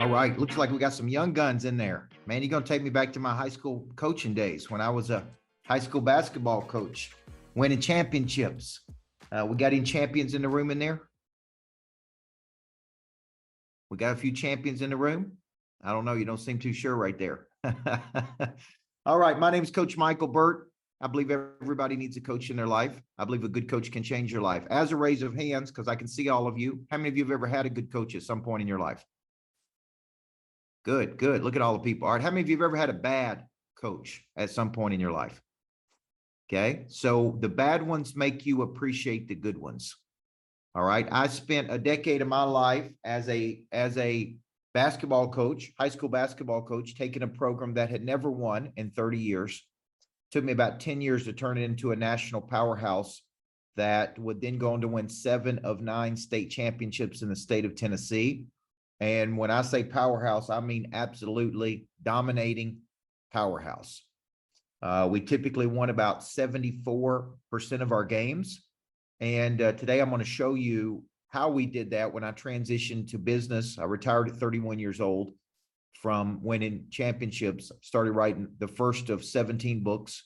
All right, looks like we got some young guns in there. Man, you're going to take me back to my high school coaching days when I was a high school basketball coach, winning championships. We got any champions in the room in there? We got a few champions in the room? I don't know. You don't seem too sure right there. All right, my name is Coach Micheal Burt. I believe everybody needs a coach in their life. I believe a good coach can change your life. As a raise of hands, because I can see all of you, how many of you have ever had a good coach at some point in your life? Good, good. Look at all the people. All right, how many of you have ever had a bad coach at some point in your life? Okay, so the bad ones make you appreciate the good ones. All right, I spent a decade of my life as a basketball coach, high school basketball coach, taking a program that had never won in 30 years. Took me about 10 years to turn it into a national powerhouse that would then go on to win 7 of 9 state championships in the state of Tennessee. And when I say powerhouse, I mean absolutely dominating powerhouse. We typically won about 74% of our games. And today I'm going to show you how we did that when I transitioned to business. I retired at 31 years old from winning championships, started writing the first of 17 books.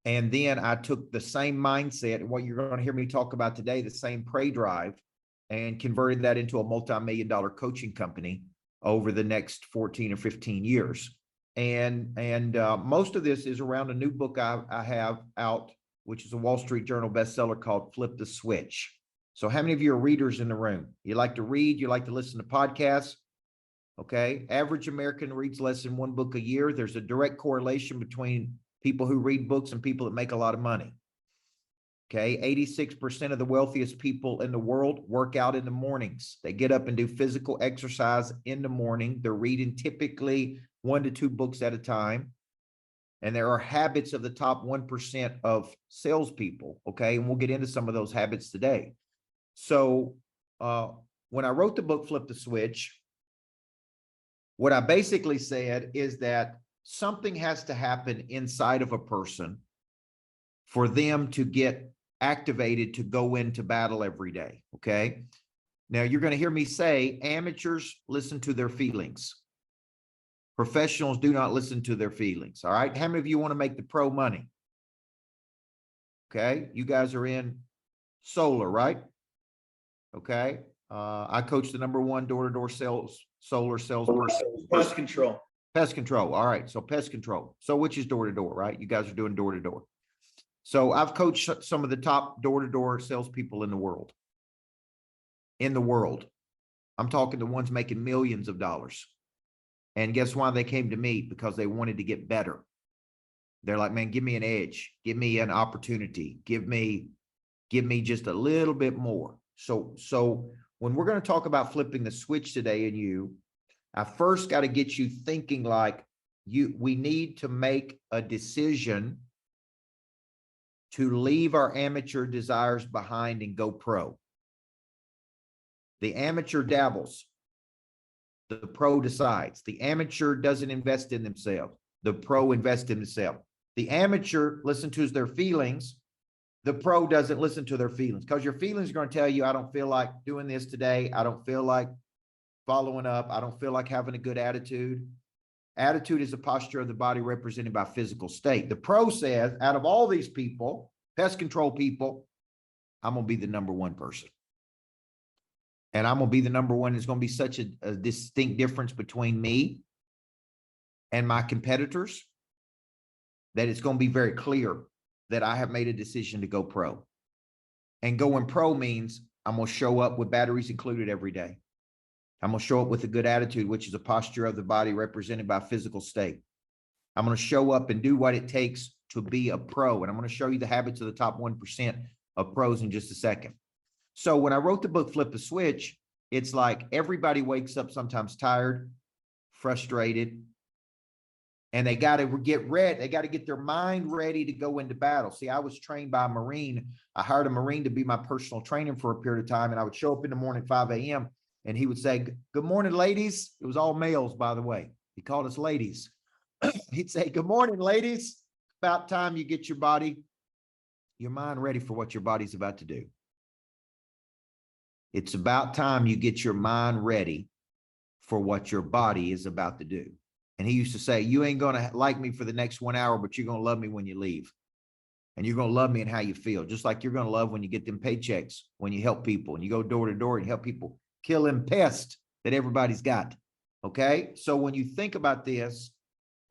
And then I took the same mindset and what you're going to hear me talk about today, the same prey drive, and converted that into a multi-million-dollar coaching company over the next 14 or 15 years. And most of this is around a new book I have out, which is a Wall Street Journal bestseller called Flip the Switch. So how many of you are readers in the room? You like to read? You like to listen to podcasts? Okay. Average American reads less than 1 book a year. There's a direct correlation between people who read books and people that make a lot of money. Okay, 86% of the wealthiest people in the world work out in the mornings. They get up and do physical exercise in the morning. They're reading typically 1 to 2 books at a time. And there are habits of the top 1% of salespeople. Okay, and we'll get into some of those habits today. So when I wrote the book, Flip the Switch, what I basically said is that something has to happen inside of a person for them to get activated to go into battle every day. Okay. Now you're going to hear me say amateurs listen to their feelings. Professionals do not listen to their feelings. All right. How many of you want to make the pro money? Okay. You guys are in solar, right? Okay. I coach the #1 door-to-door solar salesperson. Pest control. Pest control. All right. So pest control. So which is door-to-door, right? You guys are doing door-to-door. So I've coached some of the top door-to-door salespeople in the world. I'm talking the ones making millions of dollars. And guess why they came to me? Because they wanted to get better. They're like, man, give me an edge. Give me an opportunity. Give me just a little bit more. So when we're going to talk about flipping the switch today in you, I first got to get you thinking like we need to make a decision to leave our amateur desires behind and go pro. The amateur dabbles. The pro decides. The amateur doesn't invest in themselves. The pro invests in themselves. The amateur listens to their feelings. The pro doesn't listen to their feelings because your feelings are going to tell you, I don't feel like doing this today. I don't feel like following up. I don't feel like having a good attitude. Attitude is a posture of the body represented by physical state. The pro says, out of all these people, pest control people, I'm going to be the #1 person. And I'm going to be the #1. It's going to be such a distinct difference between me and my competitors that it's going to be very clear that I have made a decision to go pro. And going pro means I'm going to show up with batteries included every day. I'm going to show up with a good attitude, which is a posture of the body represented by physical state. I'm going to show up and do what it takes to be a pro. And I'm going to show you the habits of the top 1% of pros in just a second. So when I wrote the book, Flip the Switch, it's like everybody wakes up sometimes tired, frustrated, and they got to get ready. They got to get their mind ready to go into battle. See, I was trained by a Marine. I hired a Marine to be my personal trainer for a period of time. And I would show up in the morning at 5 a.m. and he would say, good morning, ladies. It was all males, by the way. He called us ladies. He'd say, good morning, ladies. About time you get your mind ready for what your body's about to do. It's about time you get your mind ready for what your body is about to do. And he used to say, you ain't going to like me for the next 1 hour, but you're going to love me when you leave. And you're going to love me and how you feel, just like you're going to love when you get them paychecks, when you help people and you go door to door and help people kill them pests that everybody's got. Okay. So when you think about this,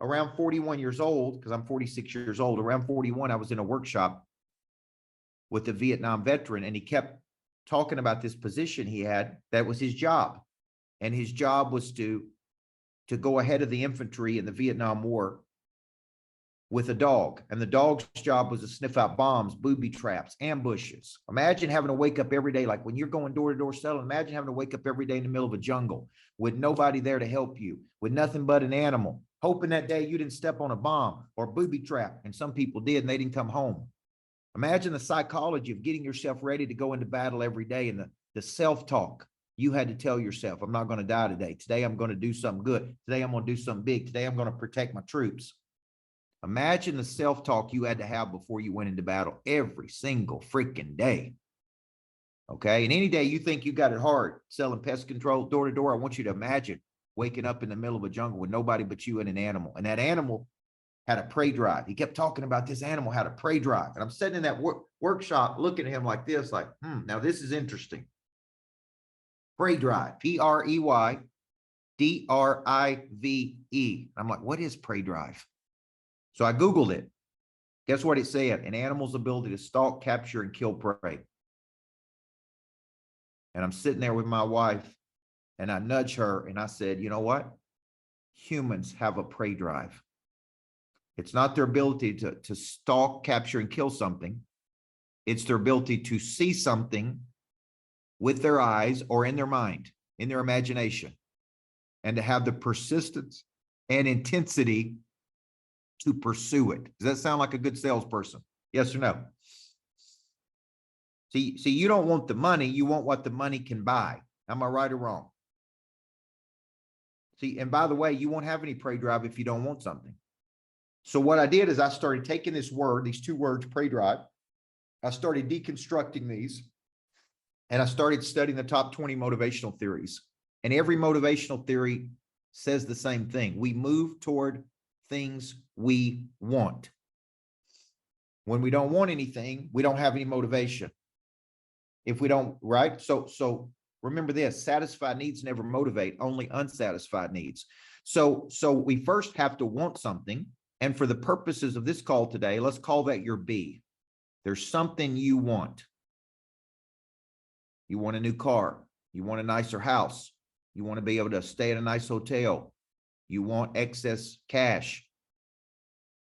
around 41 years old, because I'm 46 years old, around 41, I was in a workshop with a Vietnam veteran, and he kept talking about this position he had. That was his job. And his job was to go ahead of the infantry in the Vietnam War with a dog. And the dog's job was to sniff out bombs, booby traps, ambushes. Imagine having to wake up every day, like when you're going door to door selling, imagine having to wake up every day in the middle of a jungle with nobody there to help you, with nothing but an animal, hoping that day you didn't step on a bomb or booby trap. And some people did, and they didn't come home. Imagine the psychology of getting yourself ready to go into battle every day, and the self-talk you had to tell yourself, I'm not going to die today. Today, I'm going to do something good. Today, I'm going to do something big. Today, I'm going to protect my troops. Imagine the self-talk you had to have before you went into battle every single freaking day. Okay. And any day you think you got it hard selling pest control door to door, I want you to imagine waking up in the middle of a jungle with nobody but you and an animal. And that animal had a prey drive. He kept talking about this animal had a prey drive. And I'm sitting in that workshop looking at him like this, like, now this is interesting. Prey drive, P-R-E-Y-D-R-I-V-E. I'm like, what is prey drive? So I Googled it. Guess what it said? An animal's ability to stalk, capture, and kill prey. And I'm sitting there with my wife, and I nudge her, and I said, you know what? Humans have a prey drive. It's not their ability to stalk, capture, and kill something. It's their ability to see something with their eyes or in their mind, in their imagination, and to have the persistence and intensity to pursue it. Does that sound like a good salesperson? Yes or no? See, you don't want the money, you want what the money can buy. Am I right or wrong? See, and by the way, you won't have any prey drive if you don't want something. So what I did is I started taking this word, these two words, prey drive. I started deconstructing these, and I started studying the top 20 motivational theories. And every motivational theory says the same thing. We move toward things we want. When we don't want anything, we don't have any motivation. If we don't, right? So remember this, satisfied needs never motivate, only unsatisfied needs. So we first have to want something. And for the purposes of this call today, let's call that your B. There's something you want. You want a new car. You want a nicer house. You want to be able to stay at a nice hotel. You want excess cash.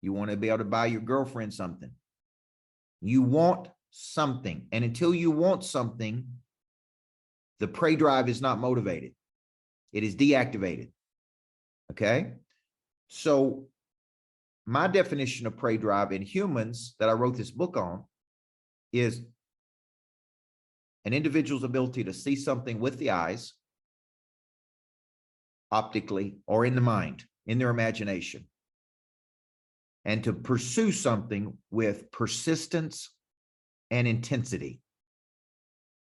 You want to be able to buy your girlfriend something. You want something. And until you want something, the prey drive is not motivated. It is deactivated. Okay? So my definition of prey drive in humans that I wrote this book on is an individual's ability to see something with the eyes, optically, or in the mind, in their imagination, and to pursue something with persistence and intensity.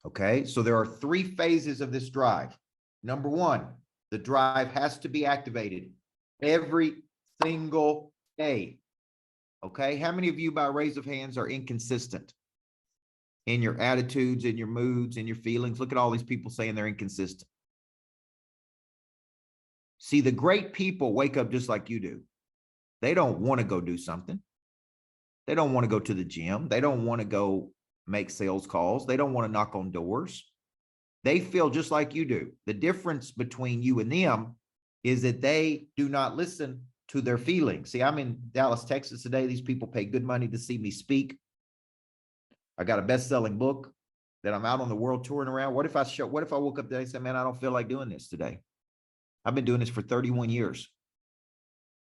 Okay, so there are three phases of this drive. Number one, the drive has to be activated every single day. Okay, how many of you by raise of hands are inconsistent in your attitudes, in your moods, in your feelings? Look at all these people saying they're inconsistent. See, the great people wake up just like you do. They don't want to go do something. They don't want to go to the gym. They don't want to go make sales calls. They don't want to knock on doors. They feel just like you do. The difference between you and them is that they do not listen to their feelings. See, I'm in Dallas, Texas today. These people pay good money to see me speak. I got a best-selling book that I'm out on the world touring around. What if I woke up today and said, man, I don't feel like doing this today? I've been doing this for 31 years.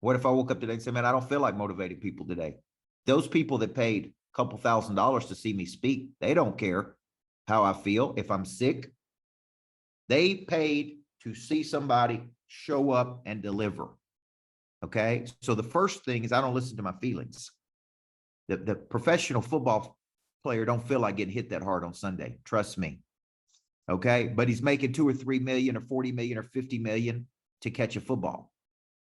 What if I woke up today and said, man, I don't feel like motivating people today? Those people that paid a couple $1,000s to see me speak, they don't care how I feel. If I'm sick, they paid to see somebody show up and deliver. Okay. So the first thing is I don't listen to my feelings. The professional football player don't feel like getting hit that hard on Sunday. Trust me. Okay. But he's making 2 or 3 million or 40 million or 50 million to catch a football.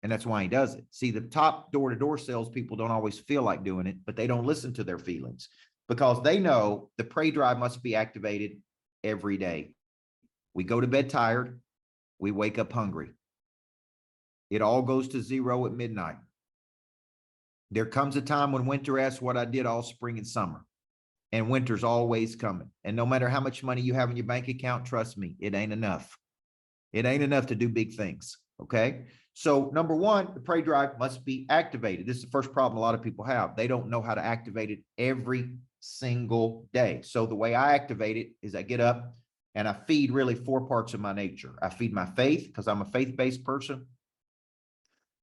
And that's why he does it. See, the top door-to-door salespeople don't always feel like doing it, but they don't listen to their feelings because they know the prey drive must be activated every day. We go to bed tired. We wake up hungry. It all goes to zero at midnight. There comes a time when winter asks what I did all spring and summer. And winter's always coming. And no matter how much money you have in your bank account, trust me, it ain't enough. It ain't enough to do big things. Okay. So number one, the prey drive must be activated. This is the first problem a lot of people have. They don't know how to activate it every single day. So the way I activate it is I get up and I feed really 4 parts of my nature. I feed my faith because I'm a faith-based person.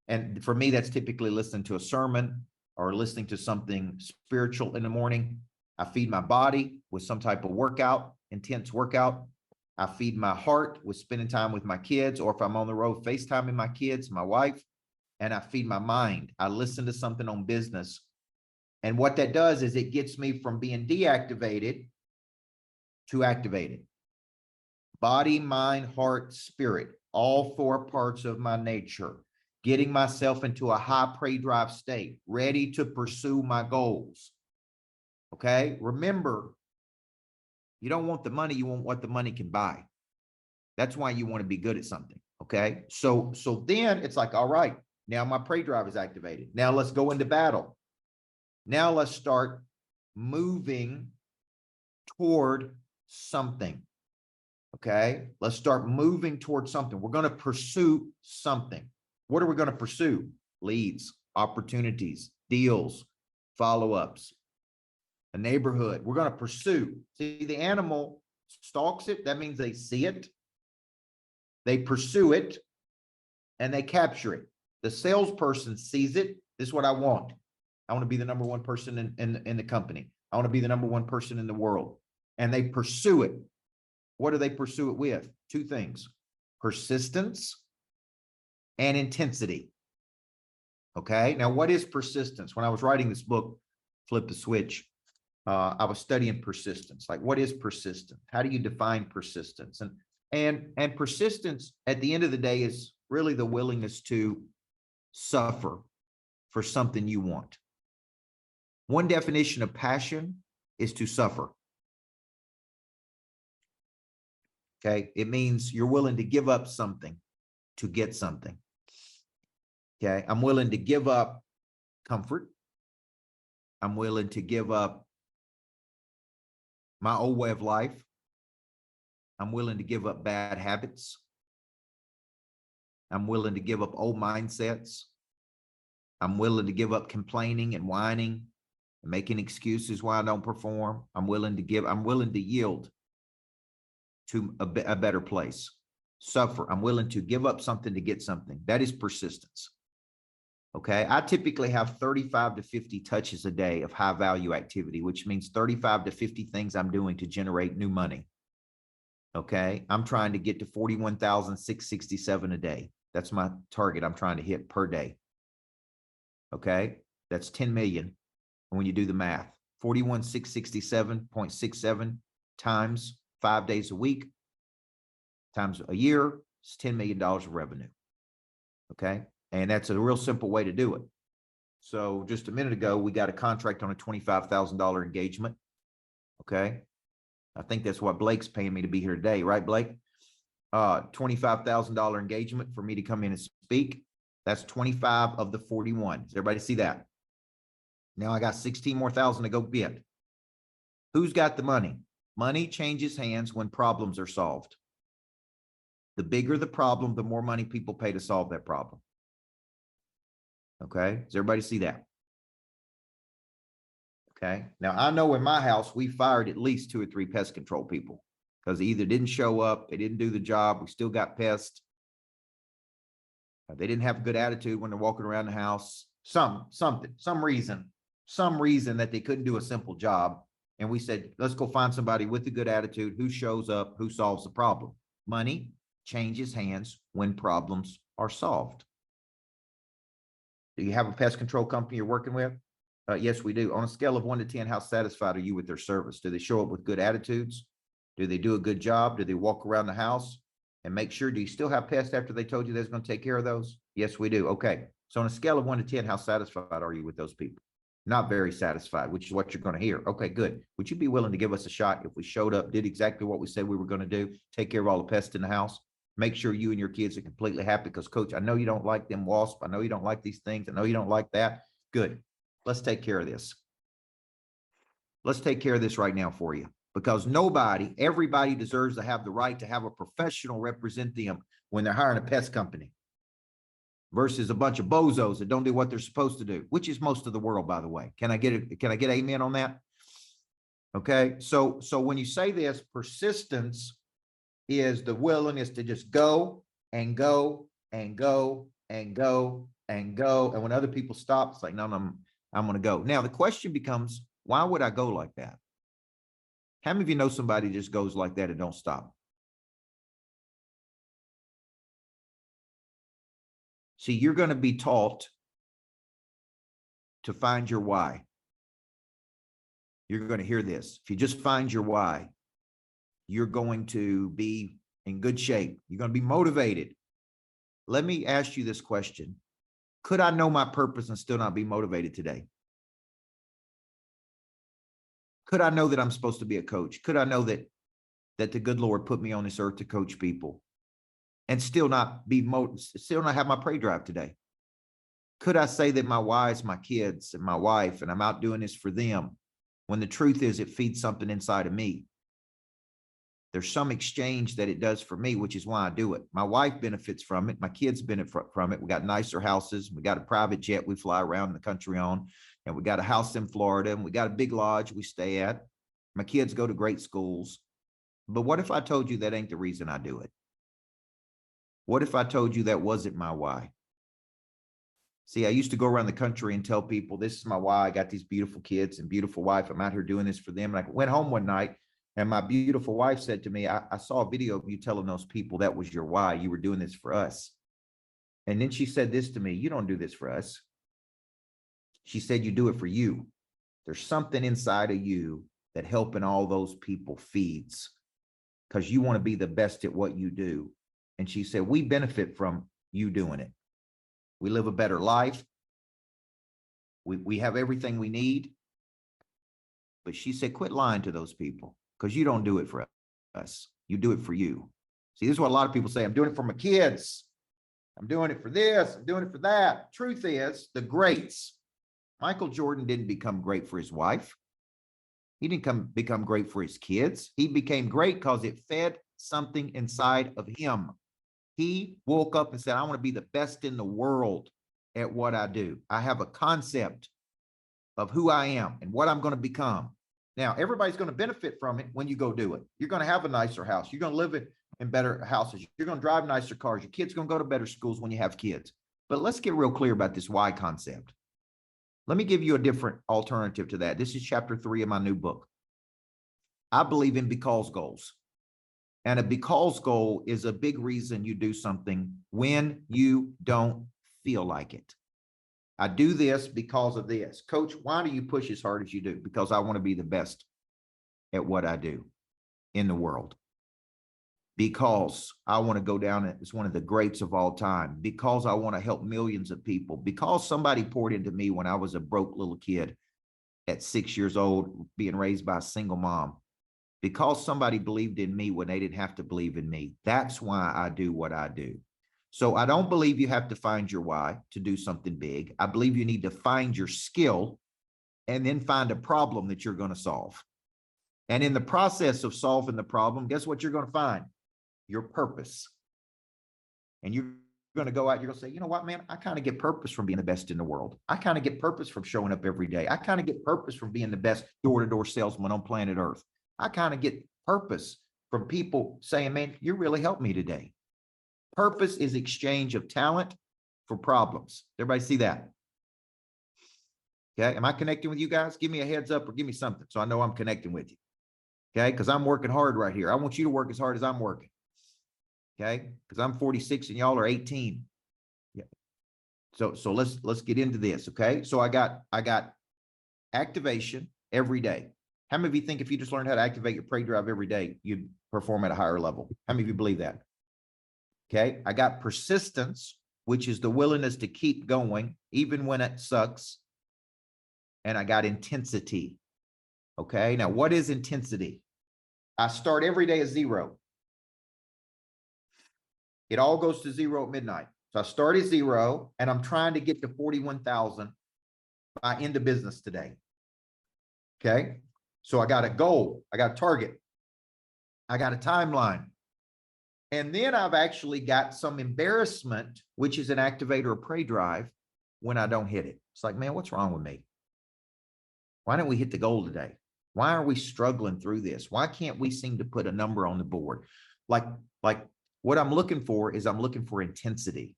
And for me, that's typically listening to a sermon or listening to something spiritual in the morning. I feed my body with some type of workout, intense workout. I feed my heart with spending time with my kids, or if I'm on the road, FaceTiming my kids, my wife, and I feed my mind. I listen to something on business. And what that does is it gets me from being deactivated to activated. Body, mind, heart, spirit, all 4 parts of my nature, getting myself into a high prey drive state, ready to pursue my goals. Okay. Remember, you don't want the money, you want what the money can buy. That's why you want to be good at something. Okay. So then it's like, all right, now my prey drive is activated. Now let's go into battle. Now let's start moving toward something. Okay. Let's start moving toward something. We're going to pursue something. What are we going to pursue? Leads, opportunities, deals, follow-ups, a neighborhood. We're going to pursue. See, the animal stalks it. That means they see it. They pursue it and they capture it. The salesperson sees it. This is what I want. I want to be the number 1 person in the company. I want to be the number 1 person in the world. And they pursue it. What do they pursue it with? 2 things: persistence and intensity. Okay. Now, what is persistence? When I was writing this book, Flip the Switch, I was studying persistence. Like, what is persistence? How do you define persistence? And persistence at the end of the day is really the willingness to suffer for something you want. One definition of passion is to suffer. Okay. It means you're willing to give up something to get something. Okay. I'm willing to give up comfort. I'm willing to give up my old way of life. I'm willing to give up bad habits. I'm willing to give up old mindsets. I'm willing to give up complaining and whining and making excuses why I don't perform. I'm willing to yield to a better place. Suffer. I'm willing to give up something to get something. That is persistence. Okay. I typically have 35 to 50 touches a day of high value activity, which means 35 to 50 things I'm doing to generate new money. Okay. I'm trying to get to 41,667 a day. That's my target I'm trying to hit per day. Okay. That's 10 million. And when you do the math, 41,667.67 times 5 days a week times a year, it's $10 million of revenue. Okay. And that's a real simple way to do it. So just a minute ago, we got a contract on a $25,000 engagement. Okay. I think that's what Blake's paying me to be here today, right, Blake? $25,000 engagement for me to come in and speak. That's 25 of the 41. Does everybody see that? Now I got 16 more thousand to go get. Who's got the money? Money changes hands when problems are solved. The bigger the problem, the more money people pay to solve that problem. Okay. Does everybody see that? Okay. Now I know in my house, we fired at least 2 or 3 pest control people because they either didn't show up, they didn't do the job. We still got pests. They didn't have a good attitude when they're walking around the house. Some reason that they couldn't do a simple job. And we said, let's go find somebody with a good attitude who shows up, who solves the problem. Money changes hands when problems are solved. Do you have a pest control company you're working with? Yes, we do. On a scale of 1 to 10, how satisfied are you with their service? Do they show up with good attitudes? Do they do a good job? Do they walk around the house and make sure? Do you still have pests after they told you they was going to take care of those? Yes, we do. Okay. So on a scale of 1 to 10, how satisfied are you with those people? Not very satisfied, which is what you're going to hear. Okay, good. Would you be willing to give us a shot if we showed up, did exactly what we said we were going to do, take care of all the pests in the house, make sure you and your kids are completely happy? Because, Coach, I know you don't like them wasps. I know you don't like these things. I know you don't like that. Good. Let's take care of this. Let's take care of this right now for you, because everybody deserves to have the right to have a professional represent them when they're hiring a pest company versus a bunch of bozos that don't do what they're supposed to do, which is most of the world, by the way. Can I get amen on that? Okay. So when you say this, persistence is the willingness to just go and go and go and go and go. And when other people stop, it's like, no, I'm going to go. Now the question becomes, why would I go like that? How many of you know somebody just goes like that and don't stop? See, you're going to be taught to find your why. You're going to hear this. If you just find your why, you're going to be in good shape. You're going to be motivated. Let me ask you this question. Could I know my purpose and still not be motivated today? Could I know that I'm supposed to be a coach? Could I know that the good Lord put me on this earth to coach people and still not have my prey drive today? Could I say that my why is my kids and my wife, and I'm out doing this for them, when the truth is it feeds something inside of me? There's some exchange that it does for me, which is why I do it. My wife benefits from it. My kids benefit from it. We got nicer houses. We got a private jet we fly around the country on. And we got a house in Florida, and we got a big lodge we stay at. My kids go to great schools. But what if I told you that ain't the reason I do it? What if I told you that wasn't my why? See, I used to go around the country and tell people, this is my why. I got these beautiful kids and beautiful wife. I'm out here doing this for them. And I went home one night, and my beautiful wife said to me, I saw a video of you telling those people that was your why. You were doing this for us. And then she said this to me, you don't do this for us. She said, you do it for you. There's something inside of you that helping all those people feeds, because you want to be the best at what you do. And she said, we benefit from you doing it. We live a better life. We have everything we need. But she said, quit lying to those people, because you don't do it for us. You do it for you. See, this is what a lot of people say. I'm doing it for my kids. I'm doing it for this. I'm doing it for that. Truth is, the greats. Michael Jordan didn't become great for his wife. He didn't become great for his kids. He became great because it fed something inside of him. He woke up and said, I want to be the best in the world at what I do. I have a concept of who I am and what I'm going to become. Now, everybody's going to benefit from it when you go do it. You're going to have a nicer house. You're going to live in better houses. You're going to drive nicer cars. Your kids are going to go to better schools when you have kids. But let's get real clear about this why concept. Let me give you a different alternative to that. This is chapter 3 of my new book. I believe in because goals. And a because goal is a big reason you do something when you don't feel like it. I do this because of this. Coach, why do you push as hard as you do? Because I want to be the best at what I do in the world. Because I want to go down as one of the greats of all time. Because I want to help millions of people. Because somebody poured into me when I was a broke little kid at 6 years old, being raised by a single mom. Because somebody believed in me when they didn't have to believe in me. That's why I do what I do. So I don't believe you have to find your why to do something big. I believe you need to find your skill and then find a problem that you're going to solve. And in the process of solving the problem, guess what you're going to find? Your purpose. And you're going to go out, you're going to say, you know what, man, I kind of get purpose from being the best in the world. I kind of get purpose from showing up every day. I kind of get purpose from being the best door-to-door salesman on planet Earth. I kind of get purpose from people saying, man, you really helped me today. Purpose is exchange of talent for problems. Everybody see that? Okay. Am I connecting with you guys? Give me a heads up or give me something so I know I'm connecting with you. Okay. Because I'm working hard right here. I want you to work as hard as I'm working. Okay. Because I'm 46 and y'all are 18. Yeah. So let's get into this. Okay. So I got activation every day. How many of you think if you just learned how to activate your prey drive every day, you'd perform at a higher level? How many of you believe that? Okay. I got persistence, which is the willingness to keep going, even when it sucks. And I got intensity. Okay. Now, what is intensity? I start every day at 0. It all goes to 0 at midnight. So I start at 0 and I'm trying to get to 41,000 by end of business today. Okay. So I got a goal. I got a target. I got a timeline. And then I've actually got some embarrassment, which is an activator of prey drive when I don't hit it. It's like, man, what's wrong with me? Why don't we hit the goal today? Why are we struggling through this? Why can't we seem to put a number on the board? Like what I'm looking for is I'm looking for intensity.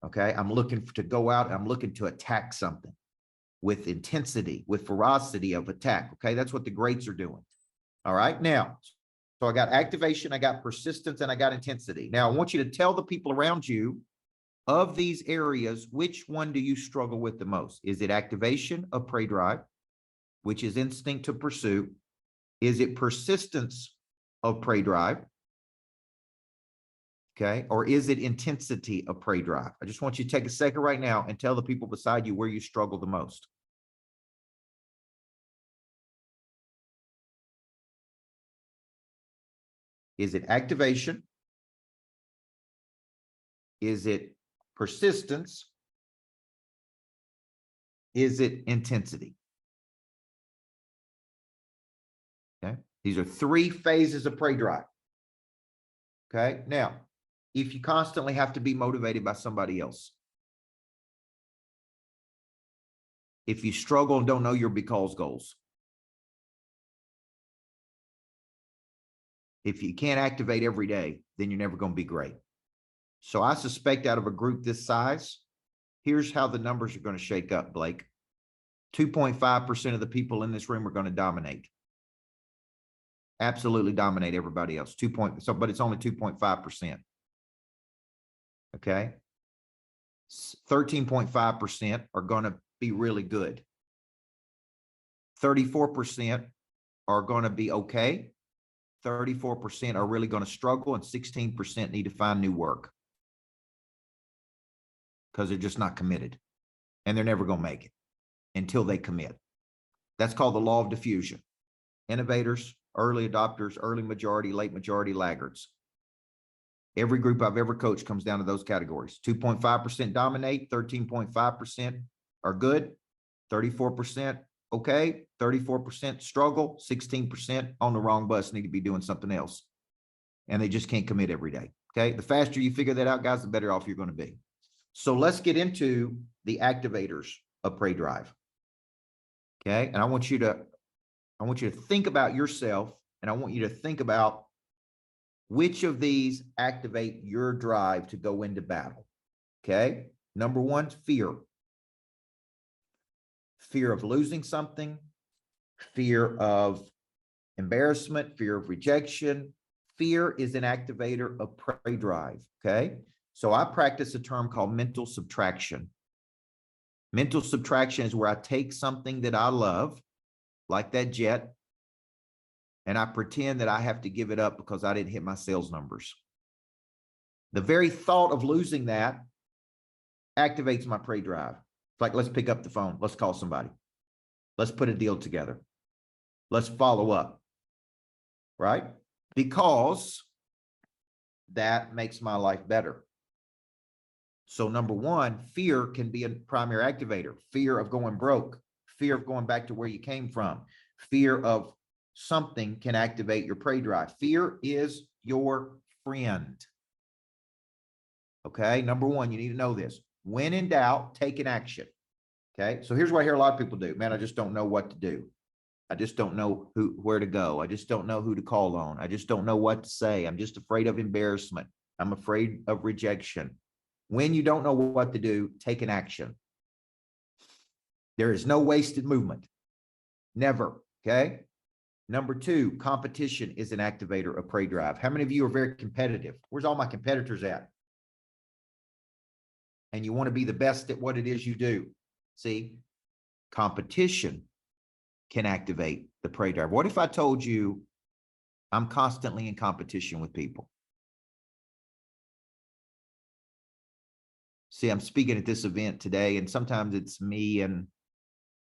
Okay. I'm looking to go out and I'm looking to attack something with intensity, with ferocity of attack. Okay. That's what the greats are doing. All right. Now, so I got activation, I got persistence, and I got intensity. Now I want you to tell the people around you of these areas, which one do you struggle with the most? Is it activation of prey drive, which is instinct to pursue? Is it persistence of prey drive? Okay. Or is it intensity of prey drive? I just want you to take a second right now and tell the people beside you where you struggle the most. Is it activation? Is it persistence? Is it intensity? Okay. These are 3 phases of prey drive. Okay. Now, if you constantly have to be motivated by somebody else, if you struggle and don't know your because goals, if you can't activate every day, then you're never going to be great. So I suspect out of a group this size, here's how the numbers are going to shake up, Blake. 2.5% of the people in this room are going to dominate. Absolutely dominate everybody else. But it's only 2.5%. Okay. 13.5% are going to be really good. 34% are going to be okay. 34% are really going to struggle, and 16% need to find new work because they're just not committed, and they're never going to make it until they commit. That's called the law of diffusion. Innovators, early adopters, early majority, late majority, laggards. Every group I've ever coached comes down to those categories. 2.5% dominate, 13.5% are good, 34% okay, 34% struggle, 16% on the wrong bus, need to be doing something else. And they just can't commit every day. Okay. The faster you figure that out, guys, the better off you're going to be. So let's get into the activators of prey drive. Okay. And I want you to think about yourself, and I want you to think about which of these activate your drive to go into battle. Okay. Number 1, fear. Fear of losing something, fear of embarrassment, fear of rejection. Fear is an activator of prey drive. Okay. So I practice a term called mental subtraction. Mental subtraction is where I take something that I love, like that jet, and I pretend that I have to give it up because I didn't hit my sales numbers. The very thought of losing that activates my prey drive. It's like, let's pick up the phone. Let's call somebody. Let's put a deal together. Let's follow up. Right? Because that makes my life better. So number 1, fear can be a primary activator. Fear of going broke. Fear of going back to where you came from. Fear of something can activate your prey drive. Fear is your friend. Okay. Number 1, you need to know this. When in doubt, take an action. Okay. So here's what I hear a lot of people do. Man, I just don't know what to do. I just don't know where to go. I just don't know who to call on. I just don't know what to say. I'm just afraid of embarrassment. I'm afraid of rejection. When you don't know what to do, take an action. There is no wasted movement. Never. Okay. Number 2, competition is an activator of prey drive. How many of you are very competitive? Where's all my competitors at? And you want to be the best at what it is you do. See, competition can activate the prey drive? What if I told you I'm constantly in competition with people? See, I'm speaking at this event today, and sometimes it's me and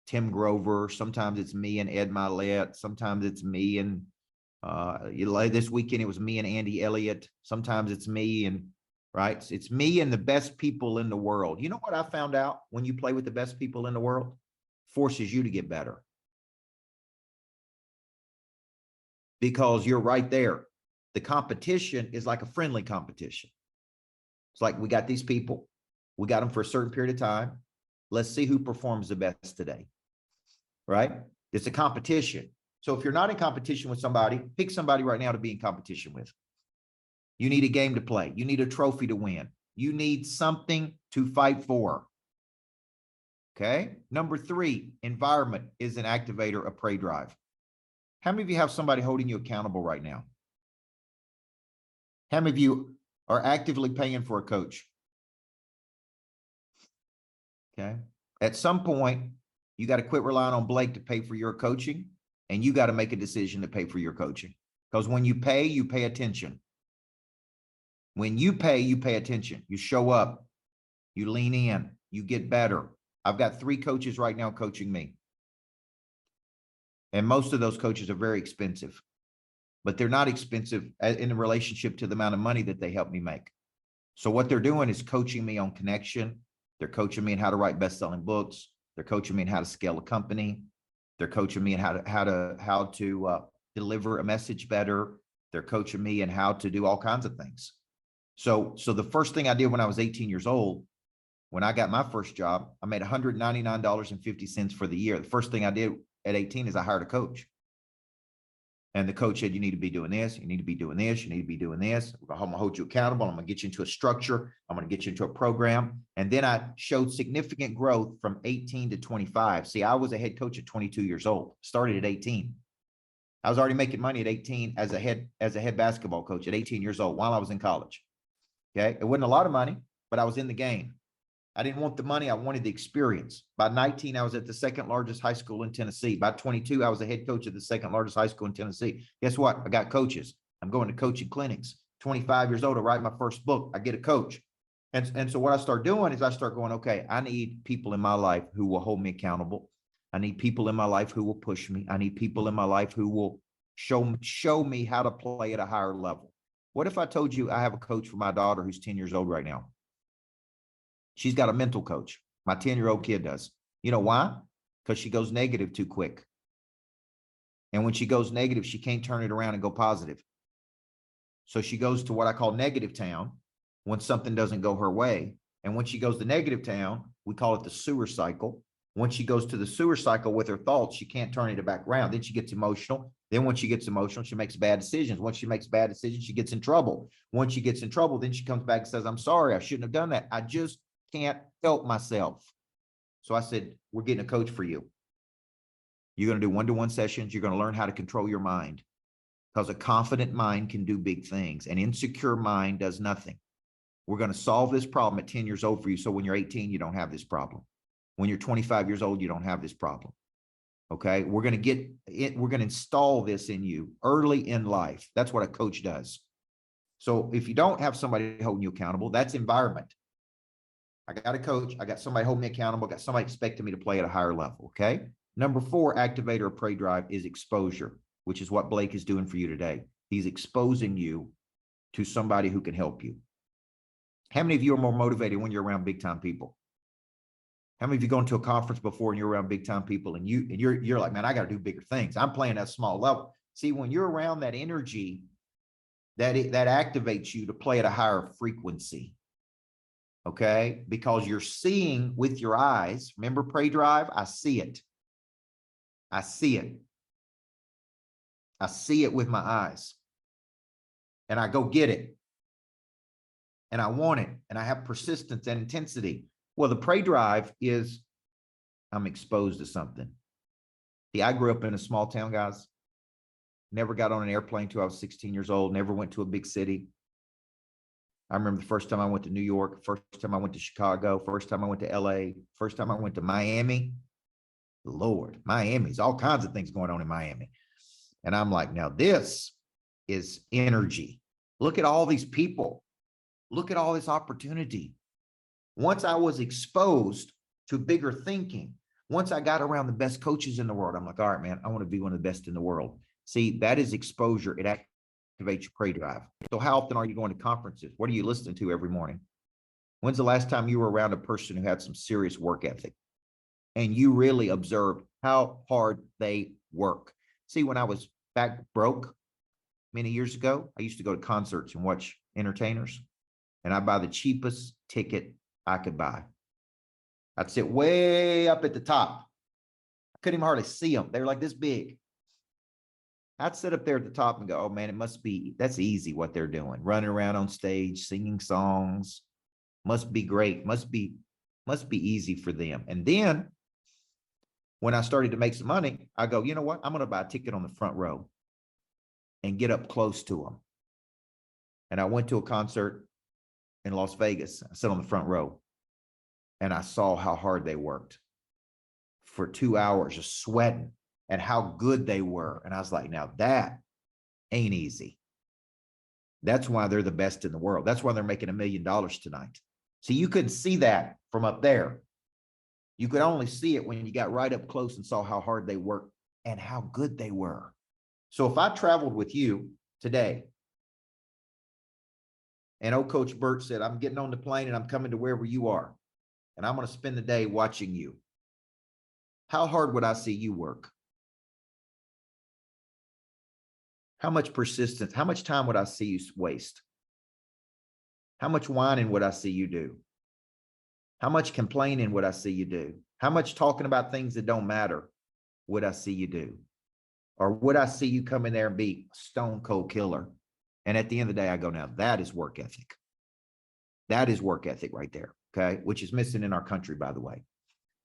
Tim Grover. Sometimes it's me and Ed Milet. Sometimes it's me and this weekend it was me and Andy Elliott. Sometimes it's me and right. It's me and the best people in the world. You know what I found out when you play with the best people in the world? Forces you to get better. Because you're right there. The competition is like a friendly competition. It's like, we got these people. We got them for a certain period of time. Let's see who performs the best today. Right? It's a competition. So if you're not in competition with somebody, pick somebody right now to be in competition with. You need a game to play. You need a trophy to win. You need something to fight for. Okay. Number 3, environment is an activator of prey drive. How many of you have somebody holding you accountable right now? How many of you are actively paying for a coach? Okay. At some point, you got to quit relying on Blake to pay for your coaching, and you got to make a decision to pay for your coaching. Because when you pay attention. When you pay attention. You show up, you lean in, you get better. I've got 3 coaches right now coaching me. And most of those coaches are very expensive, but they're not expensive in relationship to the amount of money that they help me make. So what they're doing is coaching me on connection. They're coaching me in how to write best-selling books. They're coaching me in how to scale a company. They're coaching me in how to deliver a message better. They're coaching me in how to do all kinds of things. So the first thing I did when I was 18 years old, when I got my first job, I made $199.50 for the year. The first thing I did at 18 is I hired a coach. And the coach said, you need to be doing this. You need to be doing this. You need to be doing this. I'm going to hold you accountable. I'm going to get you into a structure. I'm going to get you into a program. And then I showed significant growth from 18 to 25. See, I was a head coach at 22 years old, started at 18. I was already making money at 18 as a head basketball coach at 18 years old while I was in college. Okay. It wasn't a lot of money, but I was in the game. I didn't want the money. I wanted the experience. By 19, I was at the second largest high school in Tennessee. By 22, I was the head coach of the second largest high school in Tennessee. Guess what? I got coaches. I'm going to coaching clinics. 25 years old, I write my first book. I get a coach. And so what I start doing is I start going, okay, I need people in my life who will hold me accountable. I need people in my life who will push me. I need people in my life who will show me how to play at a higher level. What if I told you I have a coach for my daughter who's 10 years old right now? She's got a mental coach. My 10-year-old kid does. You know why? Because she goes negative too quick. And when she goes negative, she can't turn it around and go positive. So she goes to what I call negative town when something doesn't go her way. And when she goes to negative town, we call it the sewer cycle. Once she goes to the sewer cycle with her thoughts, she can't turn it back around. Then she gets emotional. Then when she gets emotional, she makes bad decisions. Once she makes bad decisions, she gets in trouble. Once she gets in trouble, then she comes back and says, I'm sorry, I shouldn't have done that. I just can't help myself. So I said, we're getting a coach for you. You're going to do one-to-one sessions. You're going to learn how to control your mind, because a confident mind can do big things. An insecure mind does nothing. We're going to solve this problem at 10 years old for you. So when you're 18, you don't have this problem. When you're 25 years old, you don't have this problem. Okay. We're going to install this in you early in life. That's what a coach does. So if you don't have somebody holding you accountable, that's environment. I got a coach. I got somebody holding me accountable. I got somebody expecting me to play at a higher level. Okay. Number 4, activator of prey drive is exposure, which is what Blake is doing for you today. He's exposing you to somebody who can help you. How many of you are more motivated when you're around big time people? How many of you gone to a conference before and you're around big time people and you're like, man, I got to do bigger things. I'm playing at a small level. See, when you're around that energy, that activates you to play at a higher frequency. Okay, because you're seeing with your eyes. Remember prey drive? I see it. I see it. I see it with my eyes. And I go get it. And I want it. And I have persistence and intensity. Well, the prey drive is I'm exposed to something. See, I grew up in a small town, guys. Never got on an airplane until I was 16 years old. Never went to a big city. I remember the first time I went to New York, first time I went to Chicago, first time I went to LA, first time I went to Miami. Lord, Miami's all kinds of things going on in Miami. And I'm like, now this is energy. Look at all these people. Look at all this opportunity. Once I was exposed to bigger thinking, once I got around the best coaches in the world, I'm like, all right, man, I want to be one of the best in the world. See, that is exposure. It activates your prey drive. So how often are you going to conferences? What are you listening to every morning? When's the last time you were around a person who had some serious work ethic and you really observed how hard they work? See, when I was back broke many years ago, I used to go to concerts and watch entertainers, and I'd buy the cheapest ticket I could buy. I'd sit way up at the top. I couldn't even hardly see them. They were like this big. I'd sit up there at the top and go, oh man, that's easy what they're doing. Running around on stage, singing songs. Must be great. Must be easy for them. And then when I started to make some money, I go, you know what? I'm going to buy a ticket on the front row and get up close to them. And I went to a concert in Las Vegas. I sat on the front row and I saw how hard they worked for 2 hours, just sweating, and how good they were. And I was like, now that ain't easy. That's why they're the best in the world. That's why they're making $1 million tonight. See, you couldn't see that from up there. You could only see it when you got right up close and saw how hard they worked and how good they were. So if I traveled with you today and old Coach Burt said, I'm getting on the plane and I'm coming to wherever you are, and I'm going to spend the day watching you, how hard would I see you work? How much persistence, how much time would I see you waste? How much whining would I see you do? How much complaining would I see you do? How much talking about things that don't matter would I see you do? Or would I see you come in there and be a stone cold killer? And at the end of the day, I go, now that is work ethic. That is work ethic right there, okay? Which is missing in our country, by the way.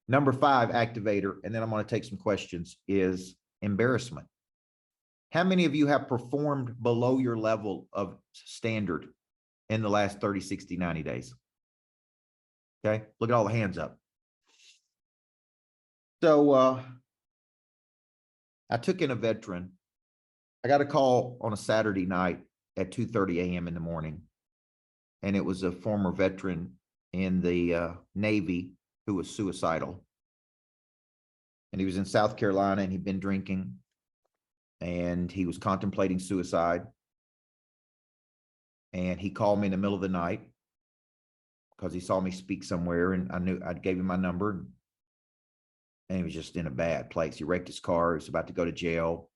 Number 5 activator, and then I'm going to take some questions, is embarrassment. How many of you have performed below your level of standard in the last 30, 60, 90 days? Okay, look at all the hands up. So I took in a veteran. I got a call on a Saturday night at 2:30 a.m. in the morning, and it was a former veteran in the Navy who was suicidal. And he was in South Carolina, and he'd been drinking, and he was contemplating suicide. And he called me in the middle of the night because he saw me speak somewhere, and I gave him my number, and he was just in a bad place. He wrecked his car. He was about to go to jail,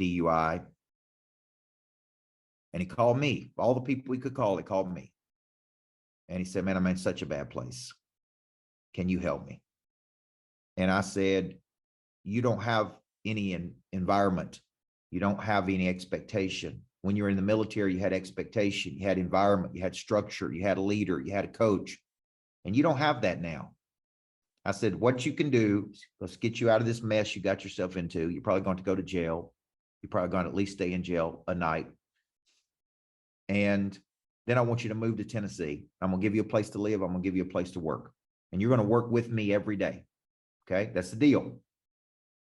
DUI. And he called me. All the people he could call, he called me. And he said, man, I'm in such a bad place. Can you help me? And I said, you don't have any environment. You don't have any expectation. When you're in the military, you had expectation, you had environment, you had structure, you had a leader, you had a coach, and you don't have that now. I said, what you can do, let's get you out of this mess you got yourself into. You're probably going to go to jail. You're probably going to at least stay in jail a night. And then I want you to move to Tennessee. I'm going to give you a place to live. I'm going to give you a place to work. And you're going to work with me every day. Okay, that's the deal.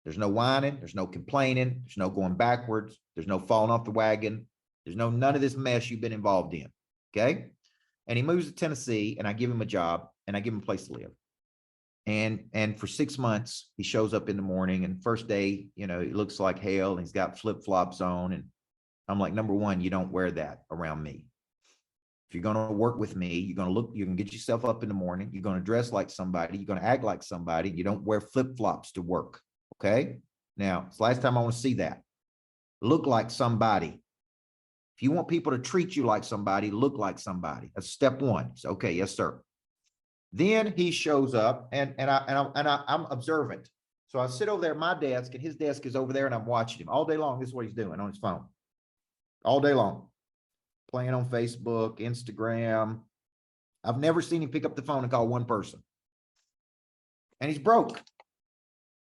There's no whining. There's no complaining. There's no going backwards. There's no falling off the wagon. There's none of this mess you've been involved in. Okay. And he moves to Tennessee, and I give him a job, and I give him a place to live. And for 6 months, he shows up in the morning, and first day, you know, it looks like hell, and he's got flip-flops on. And I'm like, number one, you don't wear that around me. If you're going to work with me, you're going to get yourself up in the morning. You're going to dress like somebody. You're going to act like somebody. You don't wear flip-flops to work. Okay. Now, it's the last time I want to see that. Look like somebody. If you want people to treat you like somebody, look like somebody. That's step one. So, okay, yes, sir. Then he shows up, and I'm observant. So I sit over there at my desk, and his desk is over there, and I'm watching him all day long. This is what he's doing on his phone. All day long. Playing on Facebook, Instagram. I've never seen him pick up the phone and call one person. And he's broke.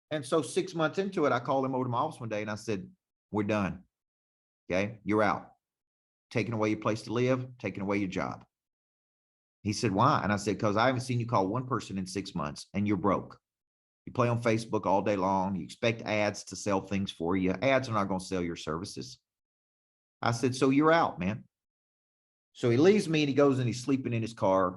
And so 6 months into it, I called him over to my office one day, and I said, we're done. Okay, you're out. Taking away your place to live, taking away your job. He said, why? And I said, because I haven't seen you call one person in 6 months, and you're broke. You play on Facebook all day long. You expect ads to sell things for you. Ads are not going to sell your services. I said, so you're out, man. So he leaves me and he goes and he's sleeping in his car.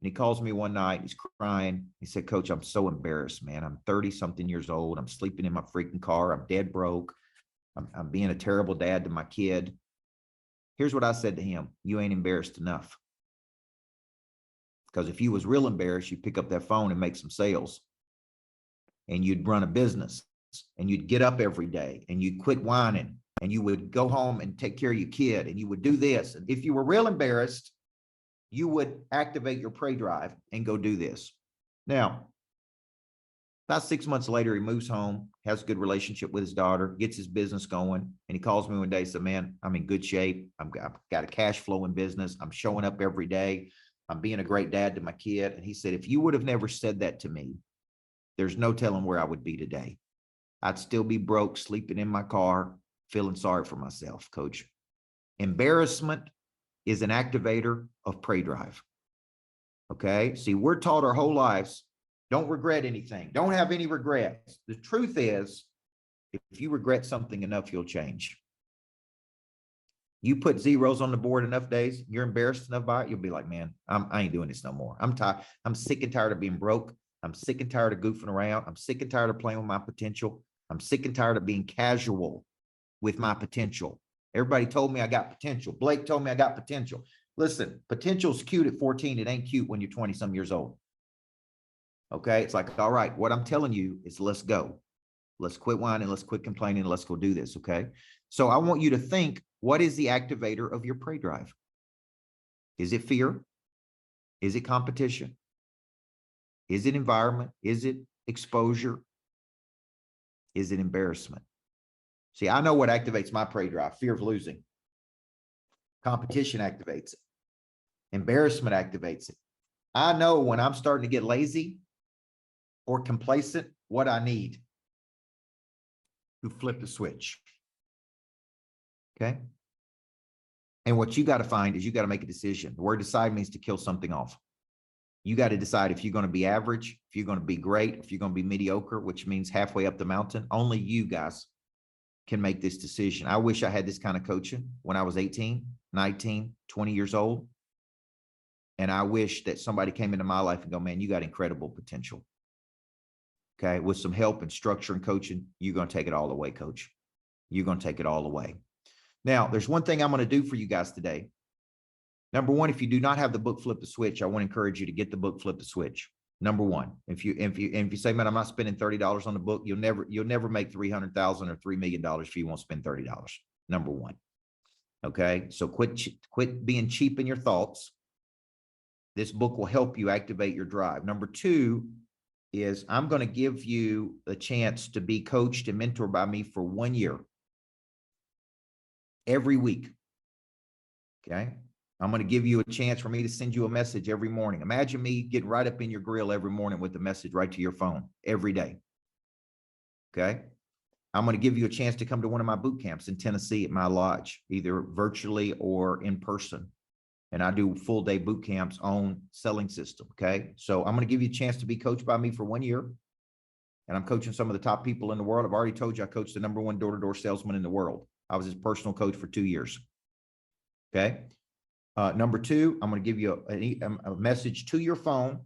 And he calls me one night. He's crying. He said, Coach, I'm so embarrassed, man. I'm 30-something years old. I'm sleeping in my freaking car. I'm dead broke. I'm being a terrible dad to my kid. Here's what I said to him. You ain't embarrassed enough. Because if you was real embarrassed, you'd pick up that phone and make some sales. And you'd run a business. And you'd get up every day. And you'd quit whining. And you would go home and take care of your kid. And you would do this. And if you were real embarrassed, you would activate your prey drive and go do this. Now, about 6 months later, he moves home, has a good relationship with his daughter, gets his business going. And he calls me one day and said, man, I'm in good shape. I've got a cash flowing business. I'm showing up every day. I'm being a great dad to my kid. And he said, if you would have never said that to me, there's no telling where I would be today. I'd still be broke, sleeping in my car, feeling sorry for myself, Coach. Embarrassment is an activator of prey drive. Okay. See, we're taught our whole lives, don't regret anything. Don't have any regrets. The truth is, if you regret something enough, you'll change. You put zeros on the board enough days, you're embarrassed enough by it, you'll be like, man, I ain't doing this no more. I'm tired. I'm sick and tired of being broke. I'm sick and tired of goofing around. I'm sick and tired of playing with my potential. I'm sick and tired of being casual with my potential. Everybody told me I got potential. Blake told me I got potential. Listen, potential's cute at 14. It ain't cute when you're 20-some years old. Okay. It's like, all right, what I'm telling you is let's go. Let's quit whining. Let's quit complaining. Let's go do this. Okay. So I want you to think, what is the activator of your prey drive? Is it fear? Is it competition? Is it environment? Is it exposure? Is it embarrassment? See, I know what activates my prey drive. Fear of losing. Competition activates it. Embarrassment activates it. I know when I'm starting to get lazy or complacent, what I need to flip the switch. Okay. And what you got to find is you got to make a decision. The word decide means to kill something off. You got to decide if you're going to be average, if you're going to be great, if you're going to be mediocre, which means halfway up the mountain. Only you guys can make this decision. I wish I had this kind of coaching when I was 18, 19, 20 years old. And I wish that somebody came into my life and go, man, you got incredible potential. Okay. With some help and structure and coaching, you're going to take it all away, Coach. You're going to take it all away. Now, there's one thing I'm going to do for you guys today. Number one, if you do not have the book, Flip the Switch, I want to encourage you to get the book, Flip the Switch. Number one, if you say, man, I'm not spending $30 on the book, you'll never make $300,000 or $3 million if you won't spend $30. Number one. Okay. So quit being cheap in your thoughts. This book will help you activate your drive. Number two is I'm going to give you a chance to be coached and mentored by me for 1 year. Every week. Okay. I'm going to give you a chance for me to send you a message every morning. Imagine me getting right up in your grill every morning with the message right to your phone every day. Okay. I'm going to give you a chance to come to one of my boot camps in Tennessee at my lodge, either virtually or in person. And I do full day boot camps on selling system. Okay. So I'm going to give you a chance to be coached by me for 1 year. And I'm coaching some of the top people in the world. I've already told you I coached the #1 door-to-door salesman in the world. I was his personal coach for 2 years. Okay. Number two, I'm going to give you a message to your phone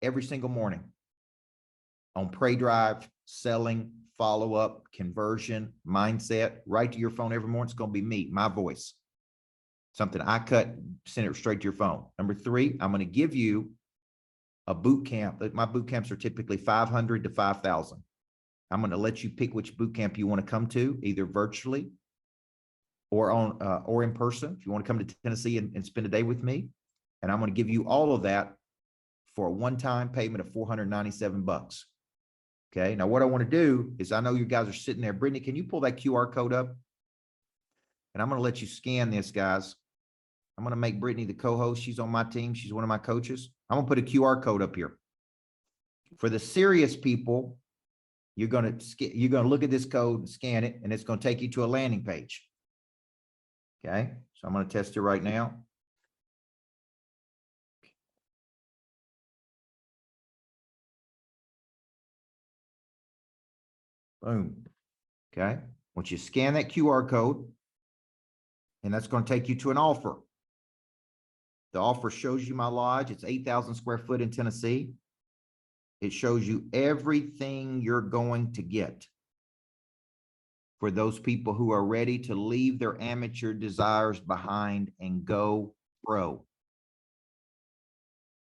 every single morning on prey drive, selling, follow-up, conversion, mindset, right to your phone every morning. It's going to be me, my voice, something I cut, send it straight to your phone. Number three, I'm going to give you a boot camp. My boot camps are typically 500 to 5,000. I'm going to let you pick which boot camp you want to come to, either virtually or in person. If you want to come to Tennessee and spend a day with me, and I'm going to give you all of that for a one-time payment of $497. Okay. Now what I want to do is, I know you guys are sitting there. Brittany, can you pull that QR code up? And I'm going to let you scan this, guys. I'm going to make Brittany the co-host. She's on my team. She's one of my coaches. I'm going to put a QR code up here. For the serious people, you're going to look at this code and scan it, and it's going to take you to a landing page. Okay. So I'm going to test it right now. Boom. Okay. Once you scan that QR code, and that's going to take you to an offer. The offer shows you my lodge. It's 8,000 square foot in Tennessee. It shows you everything you're going to get for those people who are ready to leave their amateur desires behind and go pro.